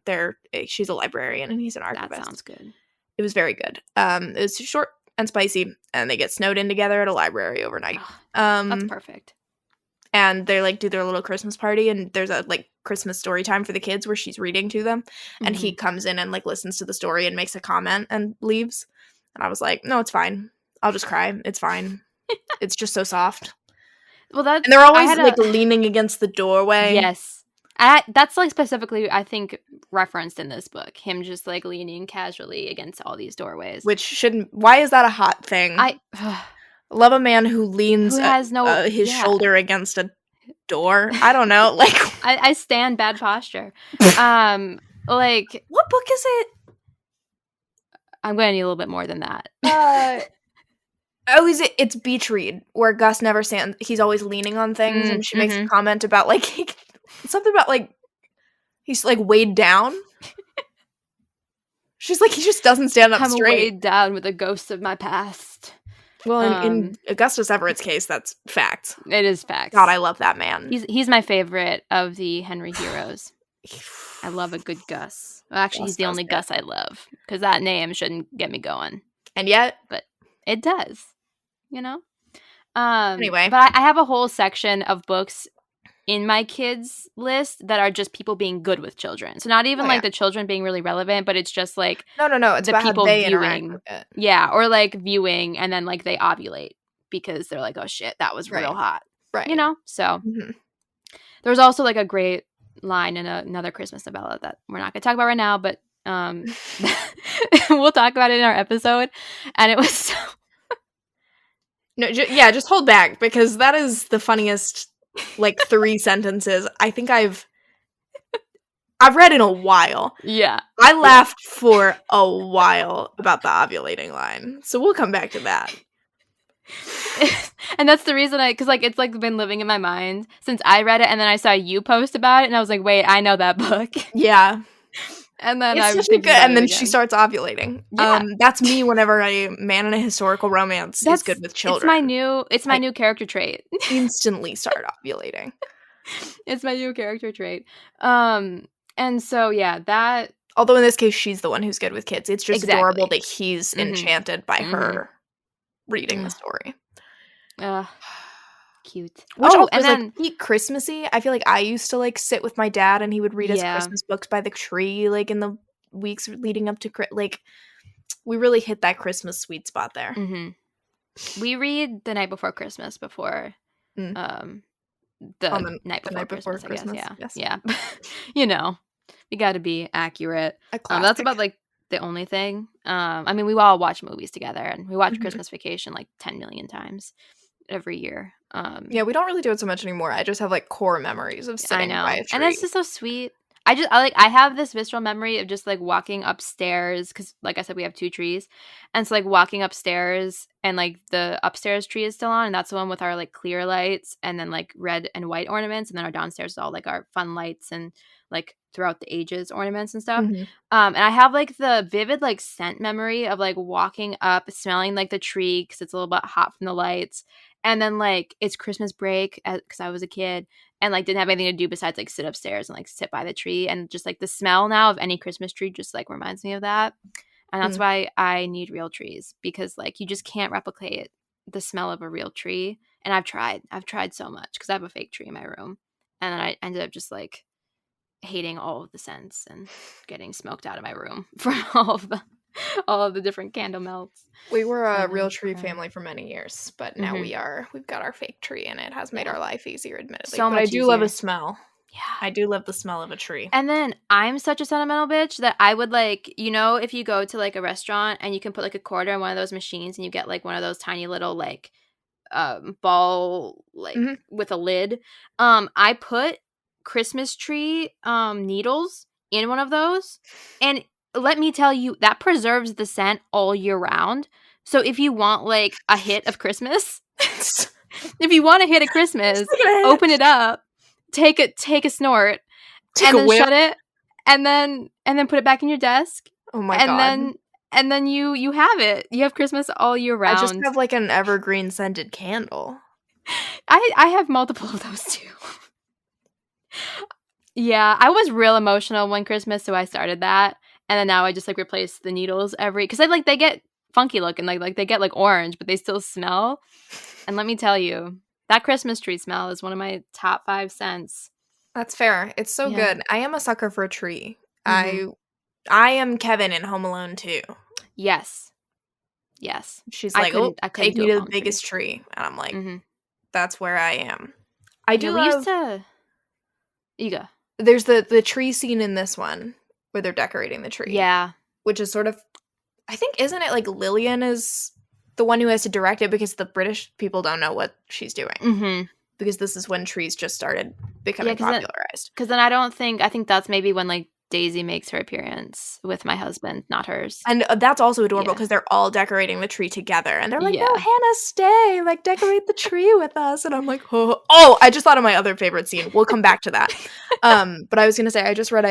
S1: she's a librarian and he's an archivist.
S2: That sounds good.
S1: It was very good. It was short and spicy, and they get snowed in together at a library overnight.
S2: That's perfect.
S1: And they, like, do their little Christmas party, and there's a, like, Christmas story time for the kids where she's reading to them, and he comes in and, like, listens to the story and makes a comment and leaves. And I was like, no, it's fine. I'll just cry. It's fine. It's just so soft.
S2: Well,
S1: and they're always, like, leaning against the doorway.
S2: Yes. That's, like, specifically, I think, referenced in this book. Him just, like, leaning casually against all these doorways.
S1: Which shouldn't. Why is that a hot thing? Love a man who leans
S2: Who has no
S1: his shoulder against a door. I don't know. Like,
S2: I stand bad posture. Like,
S1: what book is it?
S2: I'm going to need a little bit more than that.
S1: Oh, is it? It's Beach Read, where Gus never stands. He's always leaning on things, and she makes a comment about like something about like he's like weighed down. She's like, he just doesn't stand up straight.
S2: I'm weighed down with the ghosts of my past.
S1: Well, in Augustus Everett's case, that's fact.
S2: It is fact.
S1: God, I love that man.
S2: He's my favorite of the Henry heroes. I love a good Gus. Well, actually, he's the only Gus I love, because that name shouldn't get me going.
S1: And yet,
S2: but it does, you know.
S1: Anyway,
S2: but I have a whole section of books in my kids list that are just people being good with children. So not even like the children being really relevant, but it's just like
S1: no, it's the people how they viewing, with it.
S2: Yeah, or like viewing, and then like they ovulate because they're like, oh shit, that was real hot,
S1: right?
S2: You know. So there's also like a great line in another Christmas novella that we're not going to talk about right now, but we'll talk about it in our episode. And it was so
S1: just hold back, because that is the funniest like 3 sentences I think I've read in a while.
S2: Yeah,
S1: I laughed for a while about the ovulating line, so we'll come back to that.
S2: And that's the reason because like it's like been living in my mind since I read it, and then I saw you post about it, and I was like, wait, I know that book.
S1: Yeah.
S2: And then
S1: it's such a good, and then she starts ovulating. Yeah. That's me whenever a man in a historical romance is good with children.
S2: It's my new character trait.
S1: Instantly start ovulating.
S2: It's my new character trait. And so yeah, that.
S1: Although in this case she's the one who's good with kids. It's just adorable that he's enchanted by her reading the story.
S2: Cute.
S1: Which also is like peak Christmassy. I feel like I used to like sit with my dad and he would read us Christmas books by the tree, like in the weeks leading up to like we really hit that Christmas sweet spot there.
S2: We read the night before Christmas before the night before Christmas. I guess. Yeah. You know, we got to be accurate. That's about like the only thing. I mean, we all watch movies together, and we watch Christmas Vacation like 10 million times every year.
S1: Yeah, we don't really do it so much anymore. I just have like core memories of sitting by a tree.
S2: And it's just so sweet. I have this visceral memory of just like walking upstairs, because like I said, we have 2 trees, and so like walking upstairs, and like the upstairs tree is still on, and that's the one with our like clear lights and then like red and white ornaments, and then our downstairs is all like our fun lights and like throughout the ages ornaments and stuff. And I have like the vivid like scent memory of like walking up, smelling like the tree because it's a little bit hot from the lights. And then like it's Christmas break because I was a kid and like didn't have anything to do besides like sit upstairs and like sit by the tree, and just like the smell now of any Christmas tree just like reminds me of that. And that's why I need real trees, because like you just can't replicate the smell of a real tree. And I've tried so much because I have a fake tree in my room, and then I ended up just like hating all of the scents and getting smoked out of my room from all of the different candle melts.
S1: We were a real tree family for many years, but now we've got our fake tree, and it has made our life easier, admittedly.
S2: So
S1: but
S2: much
S1: I do
S2: easier.
S1: love a smell.
S2: Yeah.
S1: I do love the smell of a tree.
S2: And then I'm such a sentimental bitch that I would like, you know, if you go to like a restaurant and you can put like a quarter in one of those machines and you get like one of those tiny little like ball like with a lid. I put Christmas tree needles in one of those, and let me tell you, that preserves the scent all year round. So if you want like a hit of Christmas, if you want a hit of Christmas, open it up, take a snort, and then shut it, and then put it back in your desk.
S1: Oh my god!
S2: And then you have it. You have Christmas all year round.
S1: I just have like an evergreen scented candle.
S2: I have multiple of those too. Yeah, I was real emotional one Christmas, so I started that. And then now I just like replace the needles because they get funky looking, like they get like orange, but they still smell. And let me tell you, that Christmas tree smell is one of my top 5 scents.
S1: That's fair. It's so good. I am a sucker for a tree. I am Kevin in Home Alone 2.
S2: Yes.
S1: She's like, take me to the biggest tree. And I'm like, that's where I am. I do love...
S2: You go.
S1: There's the tree scene in this one where they're decorating the tree.
S2: Yeah.
S1: Which is sort of, I think, isn't it like Lillian is the one who has to direct it because the British people don't know what she's doing.
S2: Mm-hmm.
S1: Because this is when trees just started
S2: Yeah,
S1: becoming popularized.
S2: Because then I think that's maybe when like Daisy makes her appearance with my husband, not hers.
S1: And that's also adorable
S2: Yeah.
S1: because they're all decorating the tree together. And they're like, no,
S2: Yeah.
S1: Hannah, stay. Like, decorate the tree with us. And I'm like, oh, I just thought of my other favorite scene. We'll come back to that. But I was going to say, I just read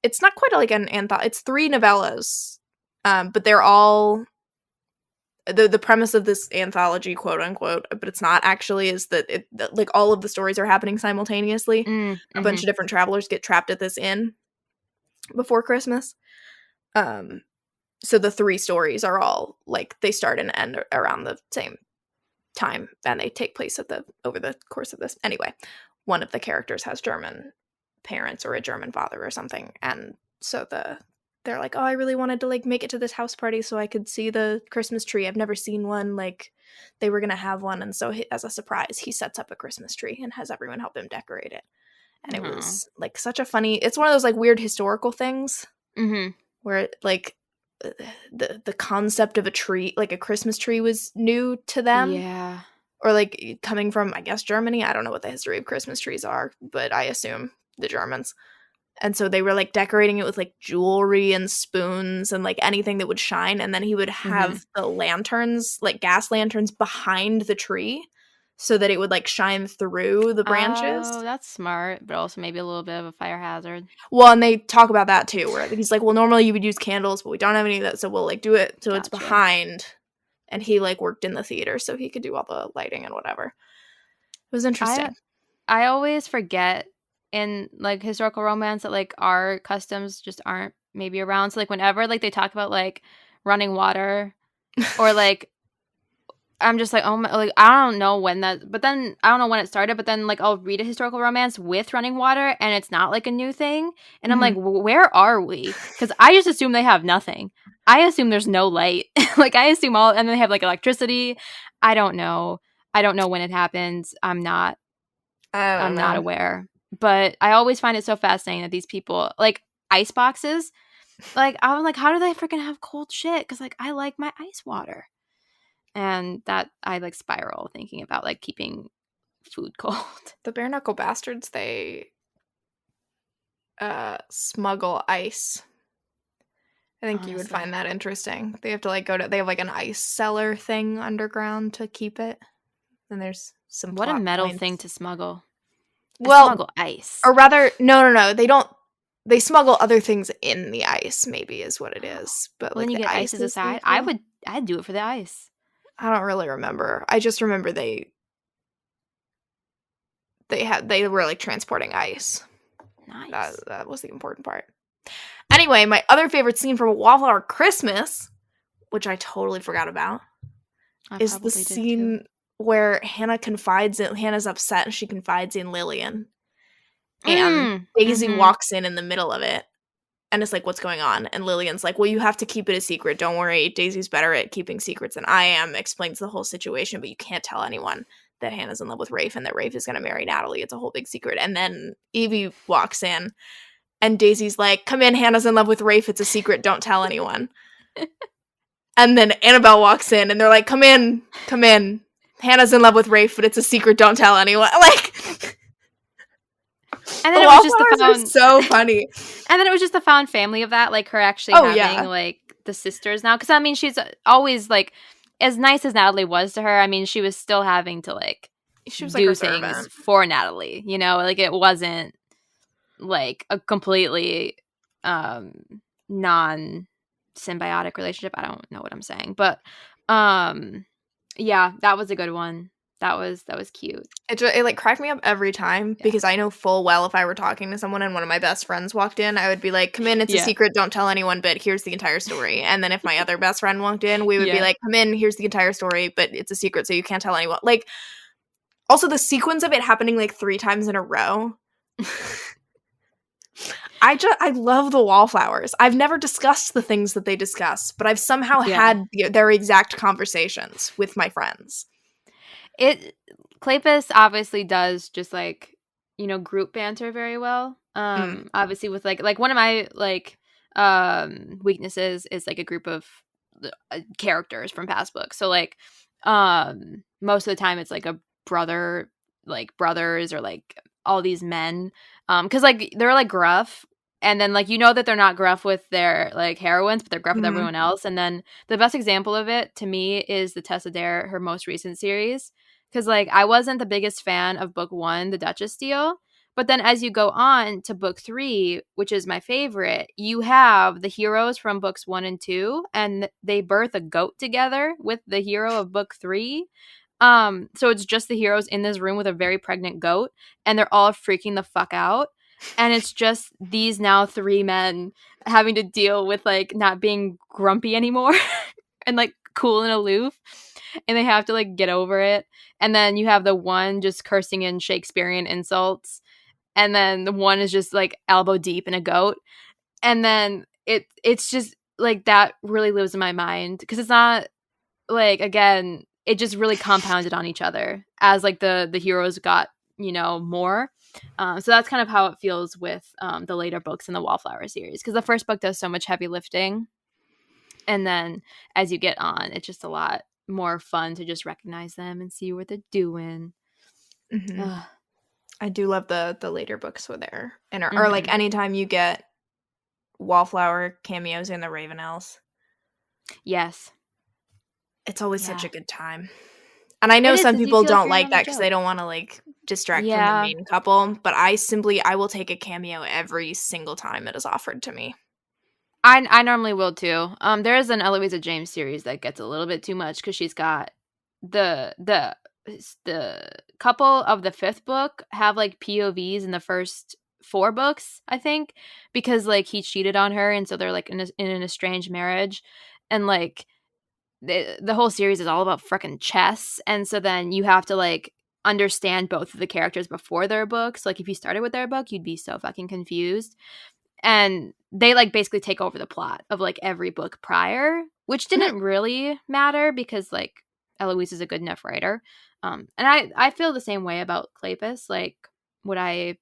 S1: it's not quite like an anthology. It's 3 novellas. But they're all... The premise of this anthology, quote unquote, but it's not actually, is that like all of the stories are happening simultaneously.
S2: Mm-hmm.
S1: A bunch of different travelers get trapped at this inn before Christmas. So the 3 stories are all like they start and end around the same time, and they take place over the course of this. Anyway, one of the characters has German parents or a German father or something, and so they're like, oh, I really wanted to like make it to this house party so I could see the Christmas tree. I've never seen one. Like, they were gonna have one, and so as a surprise, he sets up a Christmas tree and has everyone help him decorate it. And it was like such a funny. It's one of those like weird historical things where like the concept of a tree, like a Christmas tree, was new to them.
S2: Yeah.
S1: Or like coming from, I guess, Germany. I don't know what the history of Christmas trees are, but I assume the Germans. And so they were like decorating it with like jewelry and spoons and like anything that would shine. And then he would have the lanterns, like gas lanterns, behind the tree so that it would like shine through the branches.
S2: Oh, that's smart, but also maybe a little bit of a fire hazard.
S1: Well, and they talk about that too, where he's like, well, normally you would use candles, but we don't have any of that, so we'll like do it so it's behind. And he like worked in the theater so he could do all the lighting and whatever. It was interesting.
S2: I always forget in like historical romance that like our customs just aren't maybe around. So like whenever like they talk about like running water or like I'm just like, oh my, like I don't know when that, but then I don't know when it started, but then like I'll read a historical romance with running water and it's not like a new thing. And I'm like, where are we? Because I just assume they have nothing. I assume there's no light. Like I assume and then they have like electricity. I don't know. I don't know when it happens. I'm not aware. But I always find it so fascinating that these people, like ice boxes, like I'm like, how do they freaking have cold shit? Because like I like my ice water. And that I like spiral thinking about like keeping food cold.
S1: The bare knuckle bastards, they smuggle ice. I think you would find that interesting. They have to like they have like an ice cellar thing underground to keep it. And there's some
S2: what a metal
S1: points.
S2: Thing to smuggle.
S1: Well,
S2: smuggle ice.
S1: Or rather, no. They don't. They smuggle other things in the ice. Maybe is what it is. But
S2: when
S1: like
S2: you get ice as a side, I'd do it for the ice.
S1: I don't really remember. I just remember they were like transporting ice.
S2: Nice.
S1: That was the important part. Anyway, my other favorite scene from Wallflower Christmas, which I totally forgot about, is the scene where Hannah's upset and she confides in Lillian. And Daisy walks in the middle of it. And it's like, what's going on? And Lillian's like, well, you have to keep it a secret. Don't worry. Daisy's better at keeping secrets than I am. Explains the whole situation, but you can't tell anyone that Hannah's in love with Rafe and that Rafe is going to marry Natalie. It's a whole big secret. And then Evie walks in and Daisy's like, come in, Hannah's in love with Rafe. It's a secret. Don't tell anyone. And then Annabelle walks in and they're like, come in. Hannah's in love with Rafe, but it's a secret. Don't tell anyone. Like...
S2: And then it was just
S1: the so funny.
S2: And then it was just the found family of that, like her actually having like the sisters now. Because I mean, she's always like, as nice as Natalie was to her, I mean, she was still having to like do things for Natalie. You know, like it wasn't like a completely non-symbiotic relationship. I don't know what I'm saying, but yeah, that was a good one. That was cute.
S1: It like cracked me up every time because I know full well if I were talking to someone and one of my best friends walked in, I would be like, come in, it's a secret, don't tell anyone, but here's the entire story. And then if my other best friend walked in, we would be like, come in, here's the entire story, but it's a secret, so you can't tell anyone. Like, also the sequence of it happening like 3 times in a row. I love the Wallflowers. I've never discussed the things that they discuss, but I've somehow had their exact conversations with my friends.
S2: Kleypas obviously does just like, you know, group banter very well. Obviously with like one of my like weaknesses is like a group of characters from past books. So like most of the time it's like a brother, like brothers, or like all these men, because like they're like gruff, and then like that they're not gruff with their like heroines, but they're gruff with everyone else. And then the best example of it to me is the Tessa Dare, her most recent series, because like I wasn't the biggest fan of book 1, The Duchess Steal. But then as you go on to book 3, which is my favorite, you have the heroes from books 1 and 2, and they birth a goat together with the hero of book 3. So it's just the heroes in this room with a very pregnant goat, and they're all freaking the fuck out. And it's just these now 3 men having to deal with like not being grumpy anymore and like cool and aloof. And they have to like get over it. And then you have the one just cursing in Shakespearean insults. And then the one is just like elbow deep in a goat. And then it's just like that really lives in my mind, because it's not like, again, it just really compounded on each other as like the heroes got more. So that's kind of how it feels with the later books in the Wallflower series, because the first book does so much heavy lifting, and then as you get on, it's just a lot more fun to just recognize them and see what they're doing.
S1: I do love the later books with there, and or like anytime you get Wallflower cameos in the Ravenels.
S2: Yes,
S1: it's always such a good time. And I know some people don't like that because they don't want to like distract from the main couple, but I will take a cameo every single time it is offered to me.
S2: I normally will too. There is an Eloisa James series that gets a little bit too much because she's got the couple of the 5th book have like POVs in the first 4 books, I think, because like he cheated on her, and so they're like in an estranged marriage, and like the whole series is all about freaking chess, and so then you have to like understand both of the characters before their books. Like if you started with their book, you'd be so fucking confused. And they like basically take over the plot of like every book prior, which didn't really matter because like Eloise is a good enough writer. And I feel the same way about Kleypas. Like I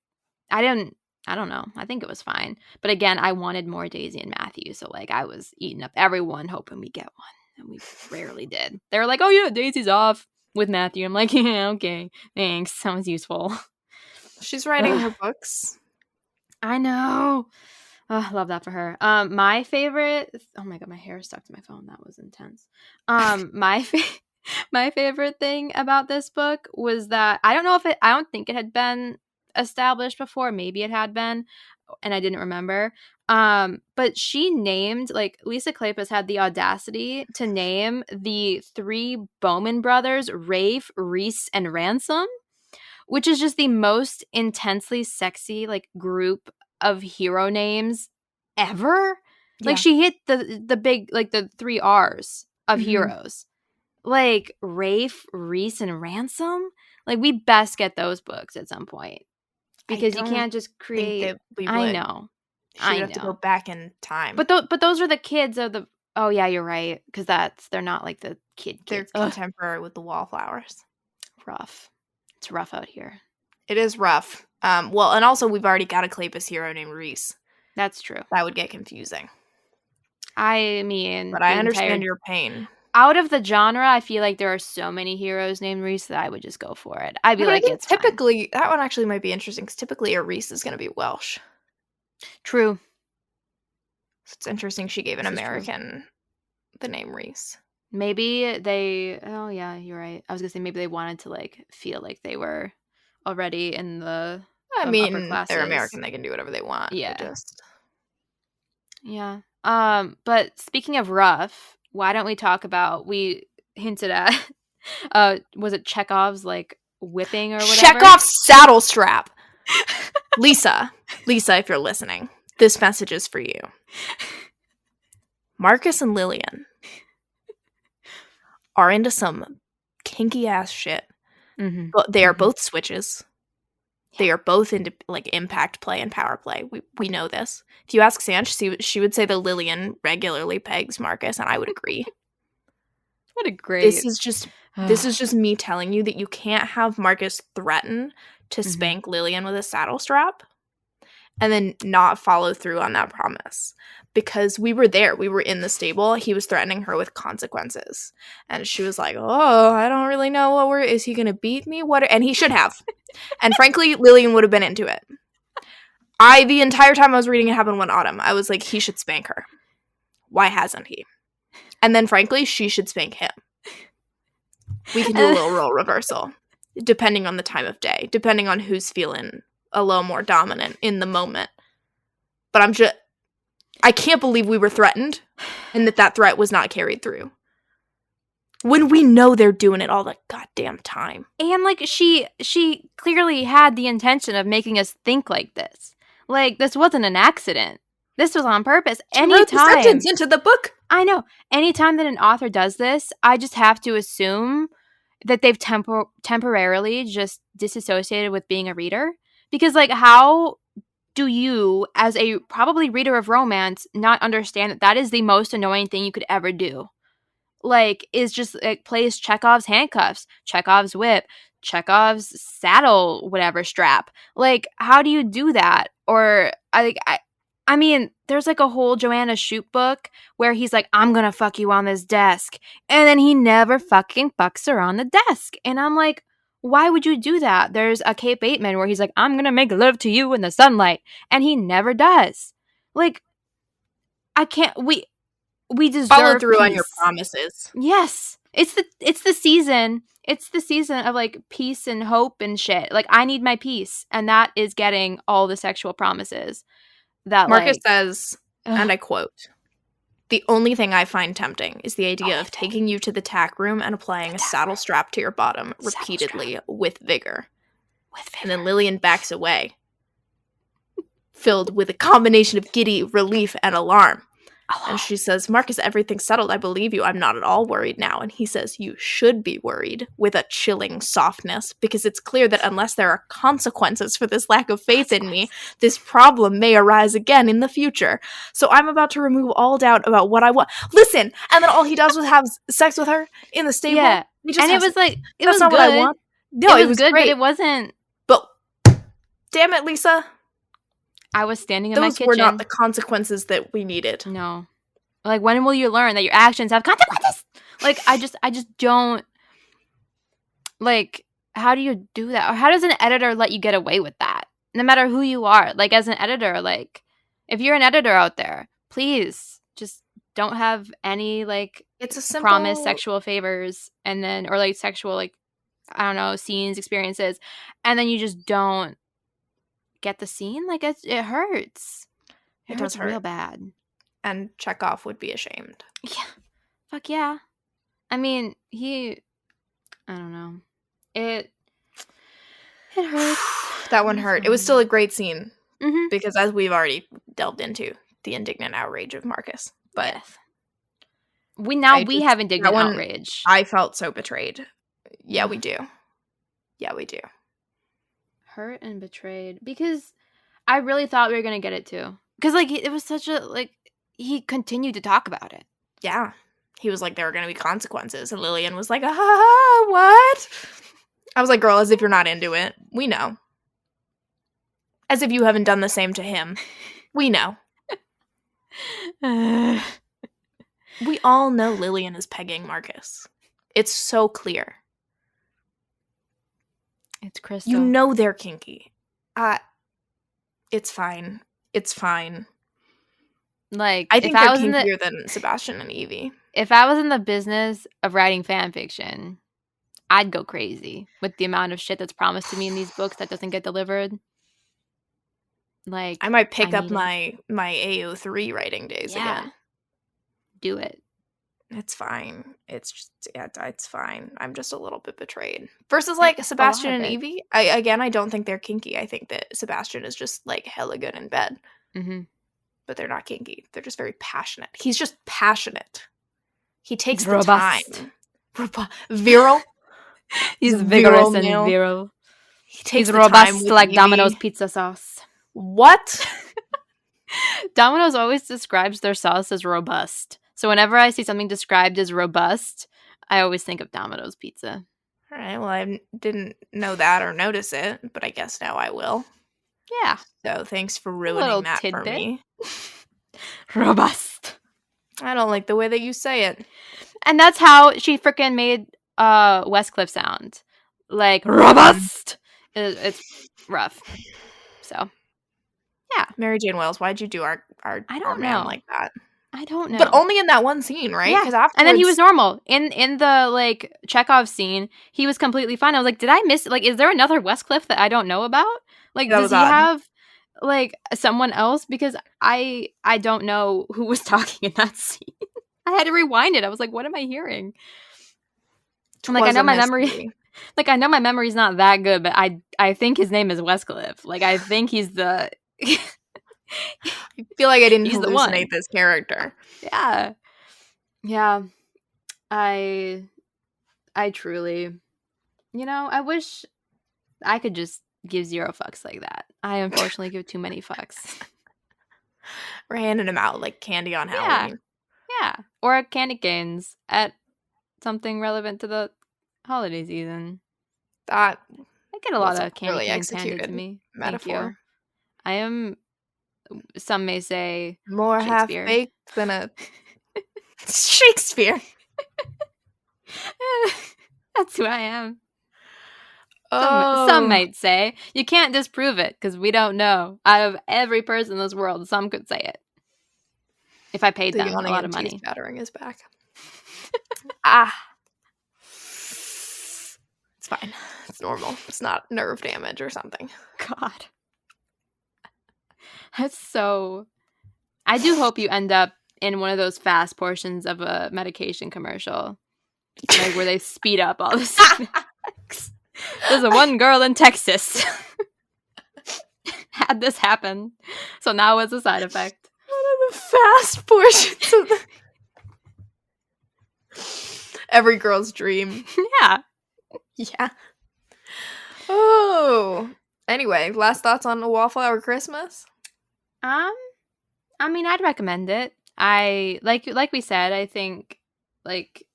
S2: don't know. I think it was fine. But again, I wanted more Daisy and Matthew. So like I was eating up everyone hoping we get one. And we rarely did. They were like, oh yeah, Daisy's off with Matthew. I'm like, yeah, okay. Thanks. Sounds useful.
S1: She's writing her books.
S2: I know. Oh, I love that for her. My favorite. Oh my god, my hair stuck to my phone. That was intense. My favorite thing about this book was that I don't think it had been established before. Maybe it had been, and I didn't remember. But she named, like, Lisa Kleypas had the audacity to name the 3 Bowman brothers Rafe, Reese, and Ransom, which is just the most intensely sexy like group of hero names ever. Like she hit the big, like the 3 R's of heroes. Like Rafe, Reese, and Ransom. Like we best get those books at some point, because you can't just create. I know.
S1: She'd have to go back in time.
S2: But those are the kids of the. Oh yeah, you're right. Because they're not like the kids.
S1: They're contemporary with the Wallflowers.
S2: Rough. It's rough out here.
S1: It is rough. Well, and also we've already got a Kleypas hero named Reese.
S2: That's true.
S1: That would get confusing.
S2: I mean,
S1: but I understand your pain.
S2: Out of the genre, I feel like there are so many heroes named Reese that I would just go for it. I'd be like, it's
S1: typically fine. That one actually might be interesting because typically a Reese is going to be Welsh.
S2: True.
S1: So it's interesting she gave an American the name Reese.
S2: Maybe they. Oh yeah, you're right. I was gonna say maybe they wanted to like feel like they were already in the.
S1: I mean, they're American. They can do whatever they want.
S2: Yeah. Yeah. But speaking of rough, why don't we talk about? We hinted at. Was it Chekhov's like whipping or whatever?
S1: Chekhov's saddle strap. Lisa, if you're listening, this message is for you. Marcus and Lillian are into some kinky ass shit. But they are both switches. They are both into like impact play and power play. We know this. If you ask Sanch, she would say that Lillian regularly pegs Marcus, and I would agree.
S2: What a great.
S1: This is just me telling you that you can't have Marcus threaten to spank Lillian with a saddle strap and then not follow through on that promise. because we were there. We were in the stable. He was threatening her with consequences. And she was like, oh, I don't really know is he going to beat me? And he should have. And frankly, Lillian would have been into it. The entire time I was reading It Happened One Autumn, I was like, he should spank her. Why hasn't he? And then frankly, she should spank him. We can do a little role reversal, depending on the time of day, depending on who's feeling a little more dominant in the moment. But I can't believe we were threatened and that threat was not carried through. When we know they're doing it all the goddamn time.
S2: And, like, she clearly had the intention of making us think like this. Like, this wasn't an accident. This was on purpose.
S1: She wrote the sentence into the book.
S2: I know. Anytime that an author does this, I just have to assume that they've temporarily just disassociated with being a reader. Because, like, how do you, as a probably reader of romance, not understand that is the most annoying thing you could ever do? Like, is just, like, place Chekhov's handcuffs, Chekhov's whip, Chekhov's saddle, whatever strap. Like, how do you do that? Or, I mean, there's, like, a whole Joanna Shoup book where he's like, I'm gonna fuck you on this desk. And then he never fucking fucks her on the desk. And I'm like, why would you do that? There's a Kate Bateman where he's like, I'm gonna make love to you in the sunlight. And he never does. Like, I can't, we deserve
S1: follow through
S2: peace.
S1: On your promises.
S2: Yes. It's the season. It's the season of, like, peace and hope and shit. Like, I need my peace. And that is getting all the sexual promises. That
S1: Marcus says, and I quote, "The only thing I find tempting is the idea of taking you to the tack room and applying a saddle strap to your bottom repeatedly with vigor. And then Lillian backs away, filled with a combination of giddy relief and alarm. And she says, Marcus, everything's settled. I believe you. I'm not at all worried now. And he says, you should be worried, with a chilling softness, because it's clear that unless there are consequences for this lack of faith in me, this problem may arise again in the future. So I'm about to remove all doubt about what I want. Listen! And then all he does was have sex with her in the stable.
S2: Yeah. And it was like, it was
S1: not
S2: good.
S1: What I want. No,
S2: it was good,
S1: great.
S2: but it wasn't.
S1: But damn it, Lisa.
S2: I was standing in my kitchen.
S1: Those were not the consequences that we needed.
S2: No. Like, when will you learn that your actions have consequences? Like, I just don't. Like, how do you do that? Or how does an editor let you get away with that? No matter who you are. Like, as an editor, like, if you're an editor out there, please just don't have any, like,
S1: it's a simple
S2: promise sexual favors and then, or, like, sexual, like, I don't know, scenes, experiences, and then you just don't get the scene. Like, it hurts. It hurts real bad.
S1: And Chekhov would be ashamed.
S2: Yeah. Fuck yeah. I mean, I don't know. It hurts.
S1: That one hurt. It was still a great scene.
S2: Mm-hmm.
S1: Because as we've already delved into, the indignant outrage of Marcus. But
S2: yes. We have indignant outrage.
S1: I felt so betrayed. Yeah, we do. Yeah, we do.
S2: Hurt and betrayed. Because I really thought we were going to get it too. Because, like, it was such a, like, he continued to talk about it.
S1: Yeah. He was like, there are going to be consequences. And Lillian was like, what? I was like, girl, as if you're not into it. We know. As if you haven't done the same to him. We know. We all know Lillian is pegging Marcus. It's so clear.
S2: It's Crystal.
S1: You know they're kinky. It's fine. It's fine.
S2: Like,
S1: I think they're kinkier than Sebastian and Evie.
S2: If I was in the business of writing fan fiction, I'd go crazy with the amount of shit that's promised to me in these books that doesn't get delivered. Like,
S1: I might pick up my AO3 writing days again.
S2: Do it.
S1: It's fine. It's just, it's fine. I'm just a little bit betrayed. Versus, like, Sebastian and Evie, I don't think they're kinky. I think that Sebastian is just, like, hella good in bed.
S2: Mm-hmm.
S1: But they're not kinky. They're just very passionate. He's just passionate. He takes the
S2: robust.
S1: Time. Virile.
S2: He's vigorous and virile.
S1: He's
S2: robust like Domino's pizza sauce.
S1: What?
S2: Domino's always describes their sauce as robust. So whenever I see something described as robust, I always think of Domino's pizza.
S1: All right. Well, I didn't know that or notice it, but I guess now I will.
S2: Yeah.
S1: So thanks for ruining that
S2: tidbit
S1: for me.
S2: Robust.
S1: I don't like the way that you say it.
S2: And that's how she freaking made Westcliff sound. Like, robust. It's rough. So, yeah.
S1: Mary Jane Wells, why'd you do our man like that?
S2: I don't know.
S1: But only in that one scene, right?
S2: Yeah. And then he was normal. In the, like, Chekhov scene, he was completely fine. I was like, did I miss, like, is there another Westcliff that I don't know about? Like, does he have, like, someone else? Because I don't know who was talking in that scene. I had to rewind it. I was like, what am I hearing? I'm like, I know my memory. Like, I know my memory's not that good, but I think his name is Westcliff. Like, I think he's the...
S1: I feel like I didn't hallucinate this character.
S2: Yeah. Yeah. I truly... You know, I wish I could just give 0 fucks like that. I unfortunately give too many fucks.
S1: We're handing him out like candy on Halloween.
S2: Yeah. Or candy canes at something relevant to the holiday season.
S1: That
S2: I get a lot of candy canes handed to me.
S1: Metaphor.
S2: Thank you. I am, some may say,
S1: more half-baked than a Shakespeare.
S2: That's who I am. Some might say. You can't disprove it because we don't know. Out of every person in this world, some could say it. If I paid them a lot of money.
S1: Battering is back. It's fine. It's normal. It's not nerve damage or something.
S2: God. That's so... I do hope you end up in one of those fast portions of a medication commercial. Like where they speed up all this. There's a one girl in Texas had this happen. So now it's a side effect.
S1: One of the fast portions of the... Every girl's dream.
S2: Yeah.
S1: Yeah. Oh. Anyway, last thoughts on the Wallflower Christmas?
S2: I mean, I'd recommend it. I like we said, I think like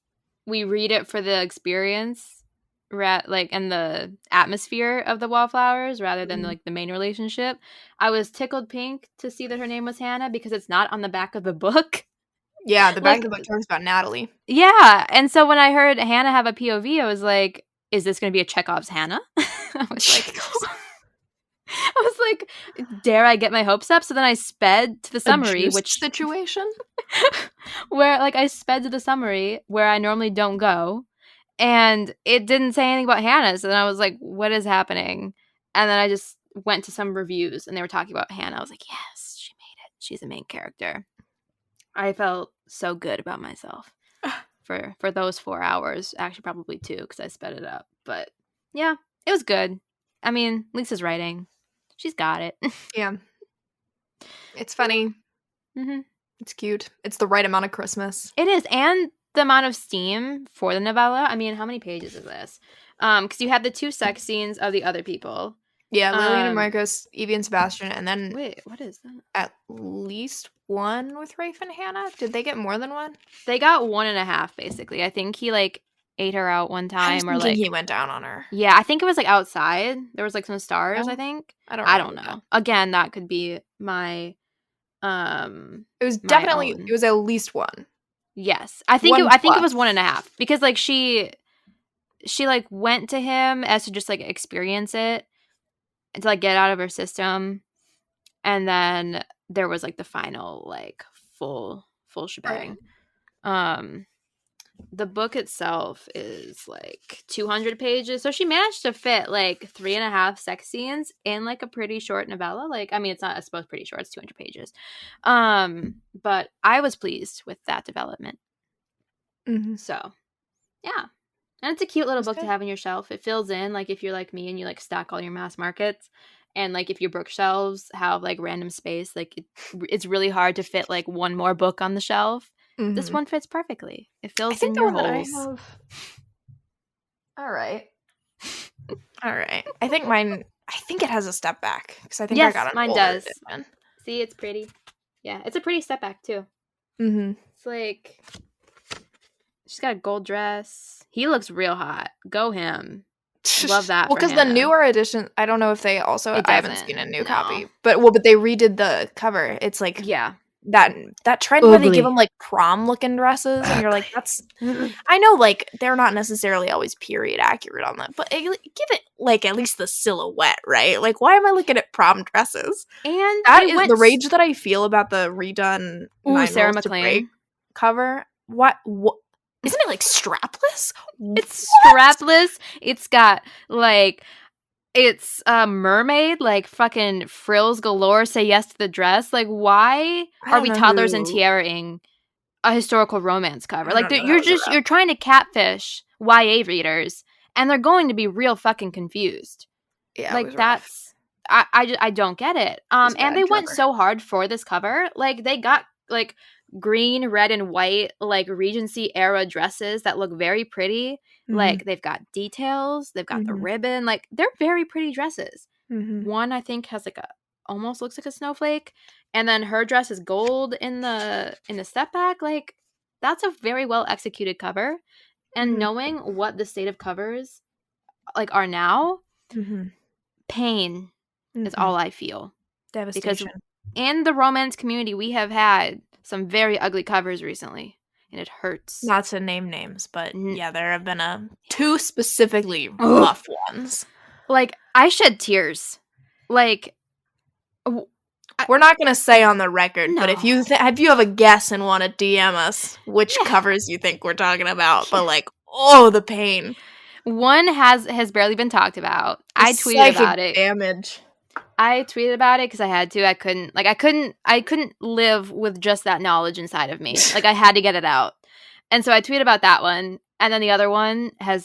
S2: we read it for the experience, and the atmosphere of the Wallflowers rather than like the main relationship. I was tickled pink to see that her name was Hannah because it's not on the back of the book.
S1: Yeah, the back of the book talks about Natalie.
S2: Yeah, and so when I heard Hannah have a POV, I was like, is this going to be a Chekhov's Hannah? I was like, dare I get my hopes up? So then I sped to the summary, which
S1: situation
S2: where like I sped to the summary where I normally don't go, and it didn't say anything about Hannah. So then I was like, what is happening? And then I just went to some reviews and they were talking about Hannah. I was like, yes, she made it. She's the main character. I felt so good about myself for those 4 hours. Actually, probably 2 because I sped it up. But yeah, it was good. I mean, Lisa's writing. She's got it.
S1: Yeah. It's funny.
S2: Mm-hmm.
S1: It's cute. It's the right amount of Christmas.
S2: It is. And the amount of steam for the novella. I mean, how many pages is this? Because you had the 2 sex scenes of the other people.
S1: Yeah, Lillian and Marcus, Evie and Sebastian, and then...
S2: Wait, what is that?
S1: At least one with Rafe and Hannah? Did they get more than one?
S2: They got 1.5, basically. I think he, like, ate her out one time.
S1: I was thinking he went down on her.
S2: Yeah, I think it was, like, outside. There was, like, some stars, I think.
S1: I don't know.
S2: That. Again, that could be my...
S1: It was definitely... It was at least one.
S2: Yes. I think it was 1.5. Because, like, she like, went to him as to just, like, experience it. And to, like, get out of her system. And then there was, like, the final, like, full shebang. Right. The book itself is, like, 200 pages. So she managed to fit, like, 3.5 sex scenes in, like, a pretty short novella. Like, I mean, it's not, I suppose, pretty short. It's 200 pages. But I was pleased with that development.
S1: Mm-hmm.
S2: So, yeah. And it's a cute little book to have on your shelf. It fills in, like, if you're like me and you, like, stack all your mass markets. And, like, if your bookshelves have, like, random space, like, it's really hard to fit, like, one more book on the shelf. Mm-hmm. This one fits perfectly. It fills in your holes. All right.
S1: I think mine... I think it has a step back. Because I think I got an
S2: mine
S1: older
S2: does.
S1: edition.
S2: See, it's pretty. Yeah, it's a pretty step back, too.
S1: Mm-hmm.
S2: It's, like... She's got a gold dress. He looks real hot. Go him. Love that.
S1: Well, because the newer edition, I don't know if they also. I haven't seen a new copy, but they redid the cover. It's like that trend where they give
S2: Ugly.
S1: them like prom looking dresses, and you're like, that's. I know, like they're not necessarily always period accurate on that, but give it like at least the silhouette, right? Like, why am I looking at prom dresses?
S2: And
S1: That
S2: they
S1: is
S2: went
S1: the rage that I feel about the redone Nine
S2: Sarah
S1: Rules to Break
S2: McLean.
S1: cover. What? Isn't it like strapless?
S2: It's
S1: What?
S2: strapless. It's got like it's a mermaid, like fucking frills galore. Say yes to the dress. Like, why
S1: I
S2: are
S1: don't
S2: we
S1: know
S2: toddlers and
S1: who.
S2: tiaraing a historical romance cover?
S1: I
S2: Like,
S1: don't know
S2: you're
S1: who was
S2: just you're trying to catfish YA readers, and they're going to be real fucking confused.
S1: Yeah, it
S2: Like,
S1: was rough.
S2: that's I don't get it.
S1: was a
S2: And
S1: bad
S2: they went
S1: cover.
S2: so hard for this cover. Like, they got like green, red, and white, like Regency era dresses that look very pretty. Like, they've got details, they've got the ribbon, like they're very pretty dresses. One, I think, has like a almost looks like a snowflake, and then her dress is gold in the step back. Like, that's a very well executed cover. And knowing what the state of covers like are now, pain is all I feel.
S1: Devastation.
S2: Because in the romance community, we have had some very ugly covers recently, and it hurts.
S1: Not to name names, but yeah, there have been two specifically rough ones.
S2: Like, I shed tears. Like,
S1: we're not gonna say on the record,
S2: No.
S1: but if you have a guess and want to DM us which covers you think we're talking about, but like, oh, the pain.
S2: One has barely been talked about. I tweeted about it.
S1: Damage.
S2: I tweeted about it because I had to. I couldn't live with just that knowledge inside of me. Like, I had to get it out. And so I tweeted about that one. And then the other one had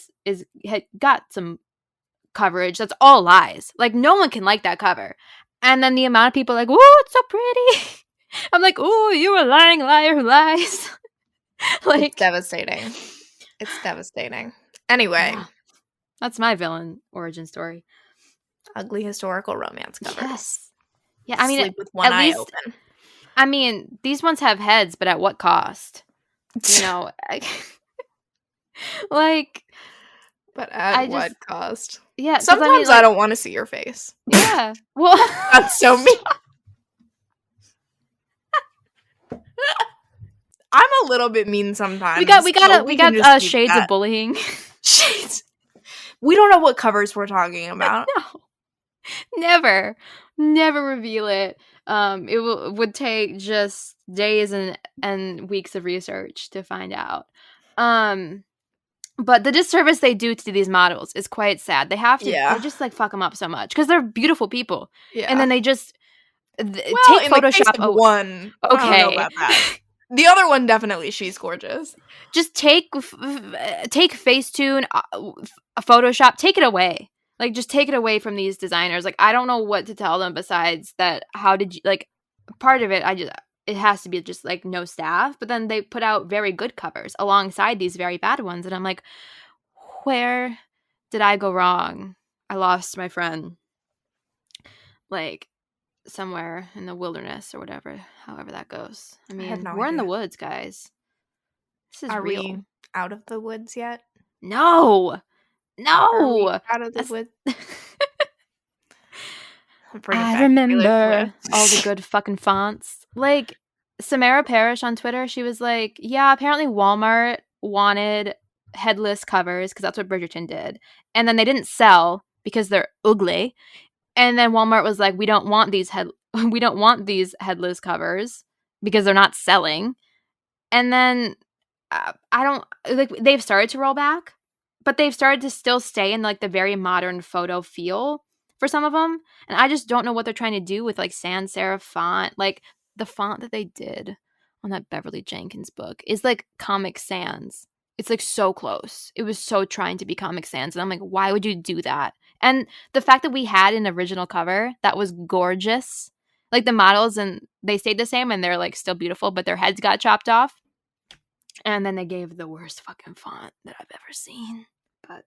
S2: got some coverage that's all lies. Like, no one can like that cover. And then the amount of people like, "Whoa, it's so pretty." I'm like, "Oh, you're a lying liar who lies." Like,
S1: it's devastating. It's devastating. Anyway,
S2: that's my villain origin story.
S1: Ugly historical romance covers.
S2: Yes. Yeah, I mean,
S1: sleep with one eye open.
S2: I mean, these ones have heads, but at what cost? You know, like.
S1: But at what cost?
S2: Yeah.
S1: Sometimes I don't want to see your face.
S2: Yeah. Well,
S1: that's so mean. I'm a little bit mean sometimes.
S2: We got shades of bullying.
S1: Shades. We don't know what covers we're talking about.
S2: No. Never reveal it. It would take just days and weeks of research to find out. But the disservice they do to these models is quite sad. They have to they just like fuck them up so much because they're beautiful people. Yeah. And then they just take Photoshop.
S1: One. Okay. I don't know about that. The other one, definitely, she's gorgeous.
S2: Just take Facetune, Photoshop, take it away. Like, just take it away from these designers. Like, I don't know what to tell them besides that. How did you, like, part of it, it has to be just, like, no staff. But then they put out very good covers alongside these very bad ones. And I'm like, where did I go wrong? I lost my friend. Like, somewhere in the wilderness or whatever, however that goes. I mean, we're in the woods, guys. This is real.
S1: We out of the woods yet?
S2: No.
S1: Out of the woods.
S2: I remember all the good fucking fonts. Like, Samara Parrish on Twitter, she was like, yeah, apparently Walmart wanted headless covers because that's what Bridgerton did. And then they didn't sell because they're ugly. And then Walmart was like, we don't want these headless covers because they're not selling. And then they've started to roll back, but they've started to still stay in like the very modern photo feel for some of them. And I just don't know what they're trying to do with like sans serif font. Like, the font that they did on that Beverly Jenkins book is like Comic Sans. It's like so close. It was so trying to be Comic Sans. And I'm like, why would you do that? And the fact that we had an original cover that was gorgeous, like the models, and they stayed the same and they're like still beautiful, but their heads got chopped off. And then they gave the worst fucking font that I've ever seen. But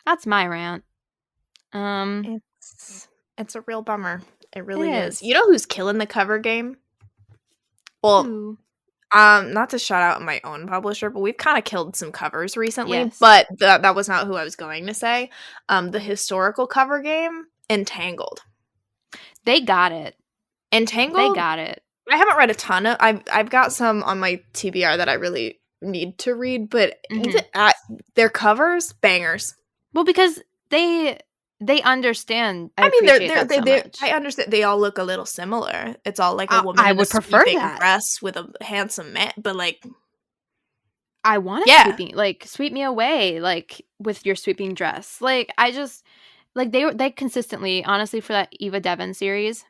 S2: that's my rant.
S1: It's a real bummer. It really is. You know who's killing the cover game? Well, not to shout out my own publisher, but we've kind of killed some covers recently. Yes. But that was not who I was going to say. The historical cover game, Entangled.
S2: They got it.
S1: Entangled?
S2: They got it.
S1: I haven't read a ton of. I've got some on my TBR that I really need to read, but even their covers, bangers.
S2: Well, because they understand. I
S1: mean,
S2: appreciate that so much.
S1: I understand they all look a little similar. It's all like a woman
S2: I
S1: in a
S2: would prefer
S1: sweeping
S2: that.
S1: dress with a handsome man, but like,
S2: I want a sweep me away, like with your sweeping dress. Like I just like they consistently, honestly, for that Eva Devon series,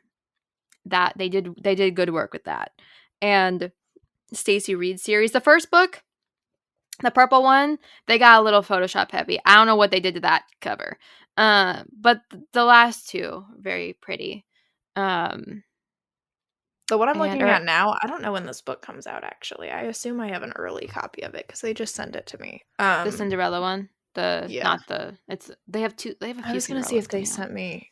S2: that they did good work with that. And Stacey Reed series, the first book, the purple one, they got a little Photoshop heavy. I don't know what they did to that cover. But the last two, very pretty.
S1: The one I'm looking at now, I don't know when this book comes out, actually. I assume I have an early copy of it because they just sent it to me.
S2: The Cinderella one? They have a few.
S1: I was going to see if they sent me.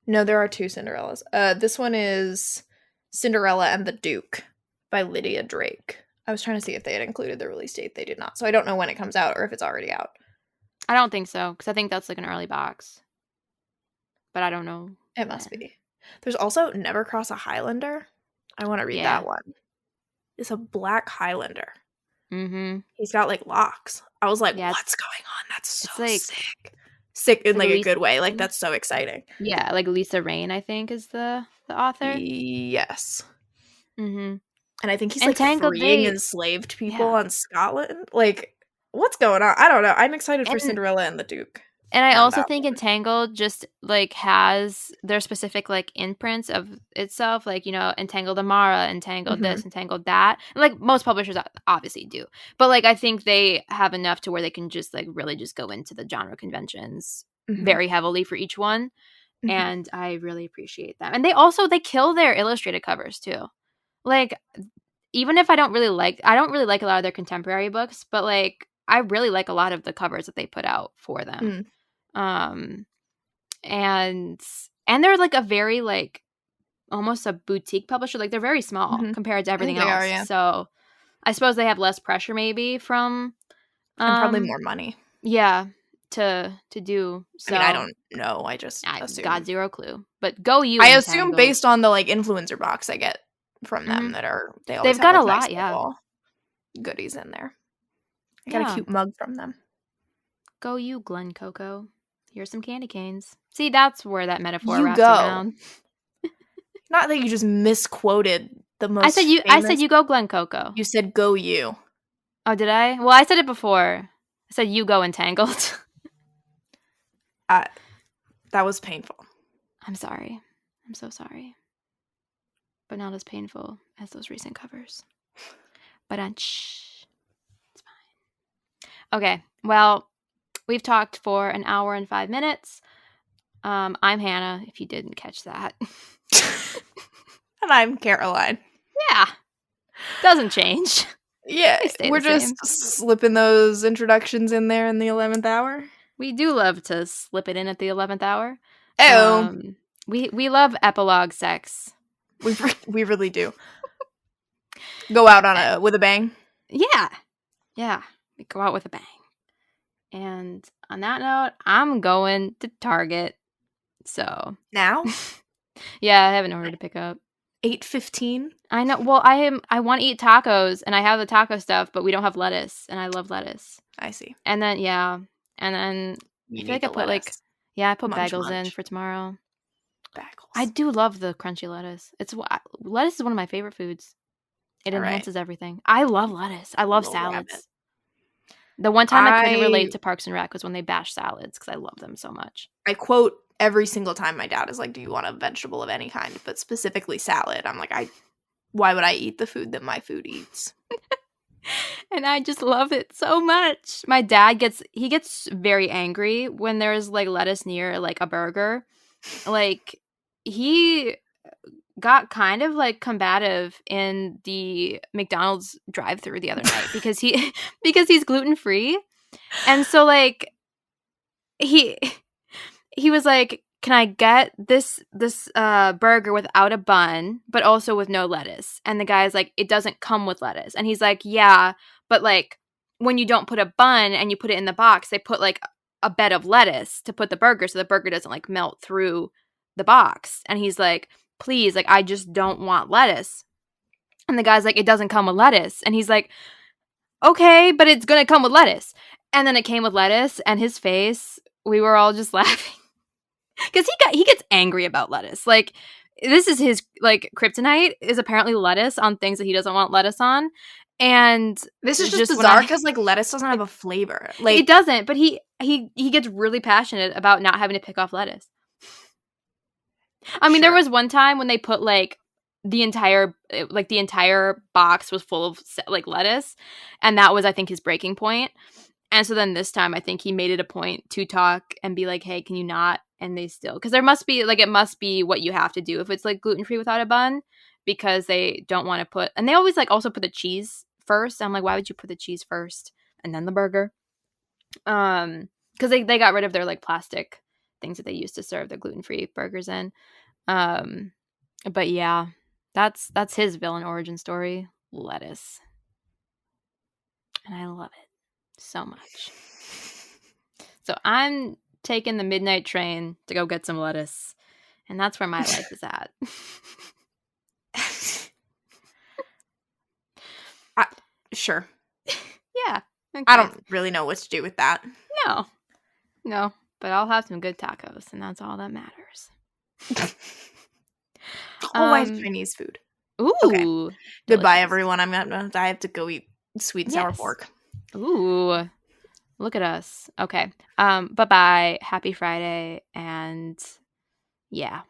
S1: No, there are 2 Cinderellas. This one is Cinderella and the Duke by Lydia Drake. I was trying to see if they had included the release date. They did not. So I don't know when it comes out or if it's already out.
S2: I don't think so, because I think that's like an early box. But I don't know.
S1: It must be. There's also Never Cross a Highlander. I want to read that one. It's a black Highlander.
S2: Mm-hmm.
S1: He's got like locks. I was like, what's going on? That's so sick. Sick in like a good way. Like that's so exciting.
S2: Yeah, like Lisa Rain, I think, is the author.
S1: Yes.
S2: Mm-hmm.
S1: And I think he's like freeing enslaved people on Scotland. Like, what's going on? I don't know. I'm excited for Cinderella and the Duke.
S2: And I also think Entangled just like has their specific like imprints of itself, like, you know, Entangled Amara, Entangled this, Entangled that. And, like most publishers obviously do, but like I think they have enough to where they can just like really just go into the genre conventions very heavily for each one, and I really appreciate that. And they kill their illustrated covers too. Like even if I don't really like a lot of their contemporary books, but like I really like a lot of the covers that they put out for them. And they're like a very like almost a boutique publisher. Like they're very small compared to everything else. So I suppose they have less pressure maybe from
S1: and probably more money.
S2: Yeah, to do. So
S1: I mean, I don't know. I just assume.
S2: Got zero clue. But go you.
S1: I assume based on the like influencer box I get from them they've
S2: got
S1: like,
S2: a lot,
S1: nice goodies in there. I got a cute mug from them.
S2: Go you, Glen Coco. Here's some candy canes. See, that's where that metaphor wraps around.
S1: Not that you just misquoted the most.
S2: I said you go, Glen Coco.
S1: You said go you.
S2: Oh, did I? Well, I said it before. I said you go Entangled.
S1: That was painful.
S2: I'm sorry. I'm so sorry. But not as painful as those recent covers. But it's fine. Okay, well, we've talked for an hour and 5 minutes. I'm Hannah, if you didn't catch that.
S1: And I'm Caroline.
S2: Yeah. Doesn't change.
S1: Yeah, we're just slipping those introductions in there in the 11th hour.
S2: We do love to slip it in at the 11th hour.
S1: Oh.
S2: We love epilogue sex.
S1: We really do. Go out with a bang.
S2: Yeah. Yeah. We go out with a bang. And on that note, I'm going to Target. So
S1: now?
S2: Yeah, I have an order to pick up.
S1: 8:15.
S2: I know. Well, I want to eat tacos, and I have the taco stuff, but we don't have lettuce, and I love lettuce.
S1: I see.
S2: And then I feel like I put lettuce. I put bagels in for tomorrow.
S1: Bagels.
S2: I do love the crunchy lettuce. Lettuce is one of my favorite foods. It enhances everything. I love lettuce. I love salads. Rabbit. The one time I couldn't relate to Parks and Rec was when they bash salads because I love them so much.
S1: I quote every single time my dad is like, "Do you want a vegetable of any kind?" But specifically salad. I'm like, why would I eat the food that my food eats?
S2: And I just love it so much. My dad gets very angry when there's like lettuce near like a burger. Like he got kind of like combative in the McDonald's drive-thru the other night because he's gluten-free. And so like he was like, "Can I get this burger without a bun, but also with no lettuce?" And the guy's like, "It doesn't come with lettuce." And he's like, "Yeah, but like when you don't put a bun and you put it in the box, they put like a bed of lettuce to put the burger so the burger doesn't like melt through the box." And he's like, "Please, like I just don't want lettuce." And the guy's like, it doesn't come with lettuce. And he's like, okay, but it's going to come with lettuce. And then it came with lettuce, and his face, we were all just laughing. Because he gets angry about lettuce. Like, this is his, like, kryptonite is apparently lettuce on things that he doesn't want lettuce on. And
S1: this is just bizarre because like lettuce doesn't have a flavor. Like
S2: it doesn't, but he gets really passionate about not having to pick off lettuce. I mean, there was one time when they put like the entire box was full of like lettuce, and that was, I think, his breaking point. And so then this time I think he made it a point to talk and be like, hey, can you not? And they still, because there must be like, it must be what you have to do if it's like gluten-free without a bun, because they don't want to put, and they always like also put the cheese first. I'm like, why would you put the cheese first and then the burger? Because they got rid of their like plastic things that they used to serve the gluten-free burgers in. But yeah, that's his villain origin story, lettuce. And I love it so much. So I'm taking the midnight train to go get some lettuce. And that's where my life is at.
S1: Sure.
S2: Yeah. Okay.
S1: I don't really know what to do with that.
S2: No. But I'll have some good tacos, and that's all that matters.
S1: I have Chinese food.
S2: Ooh.
S1: Okay. Goodbye, everyone. I have to go eat sweet and sour pork.
S2: Ooh. Look at us. Okay. Bye-bye. Happy Friday. And yeah.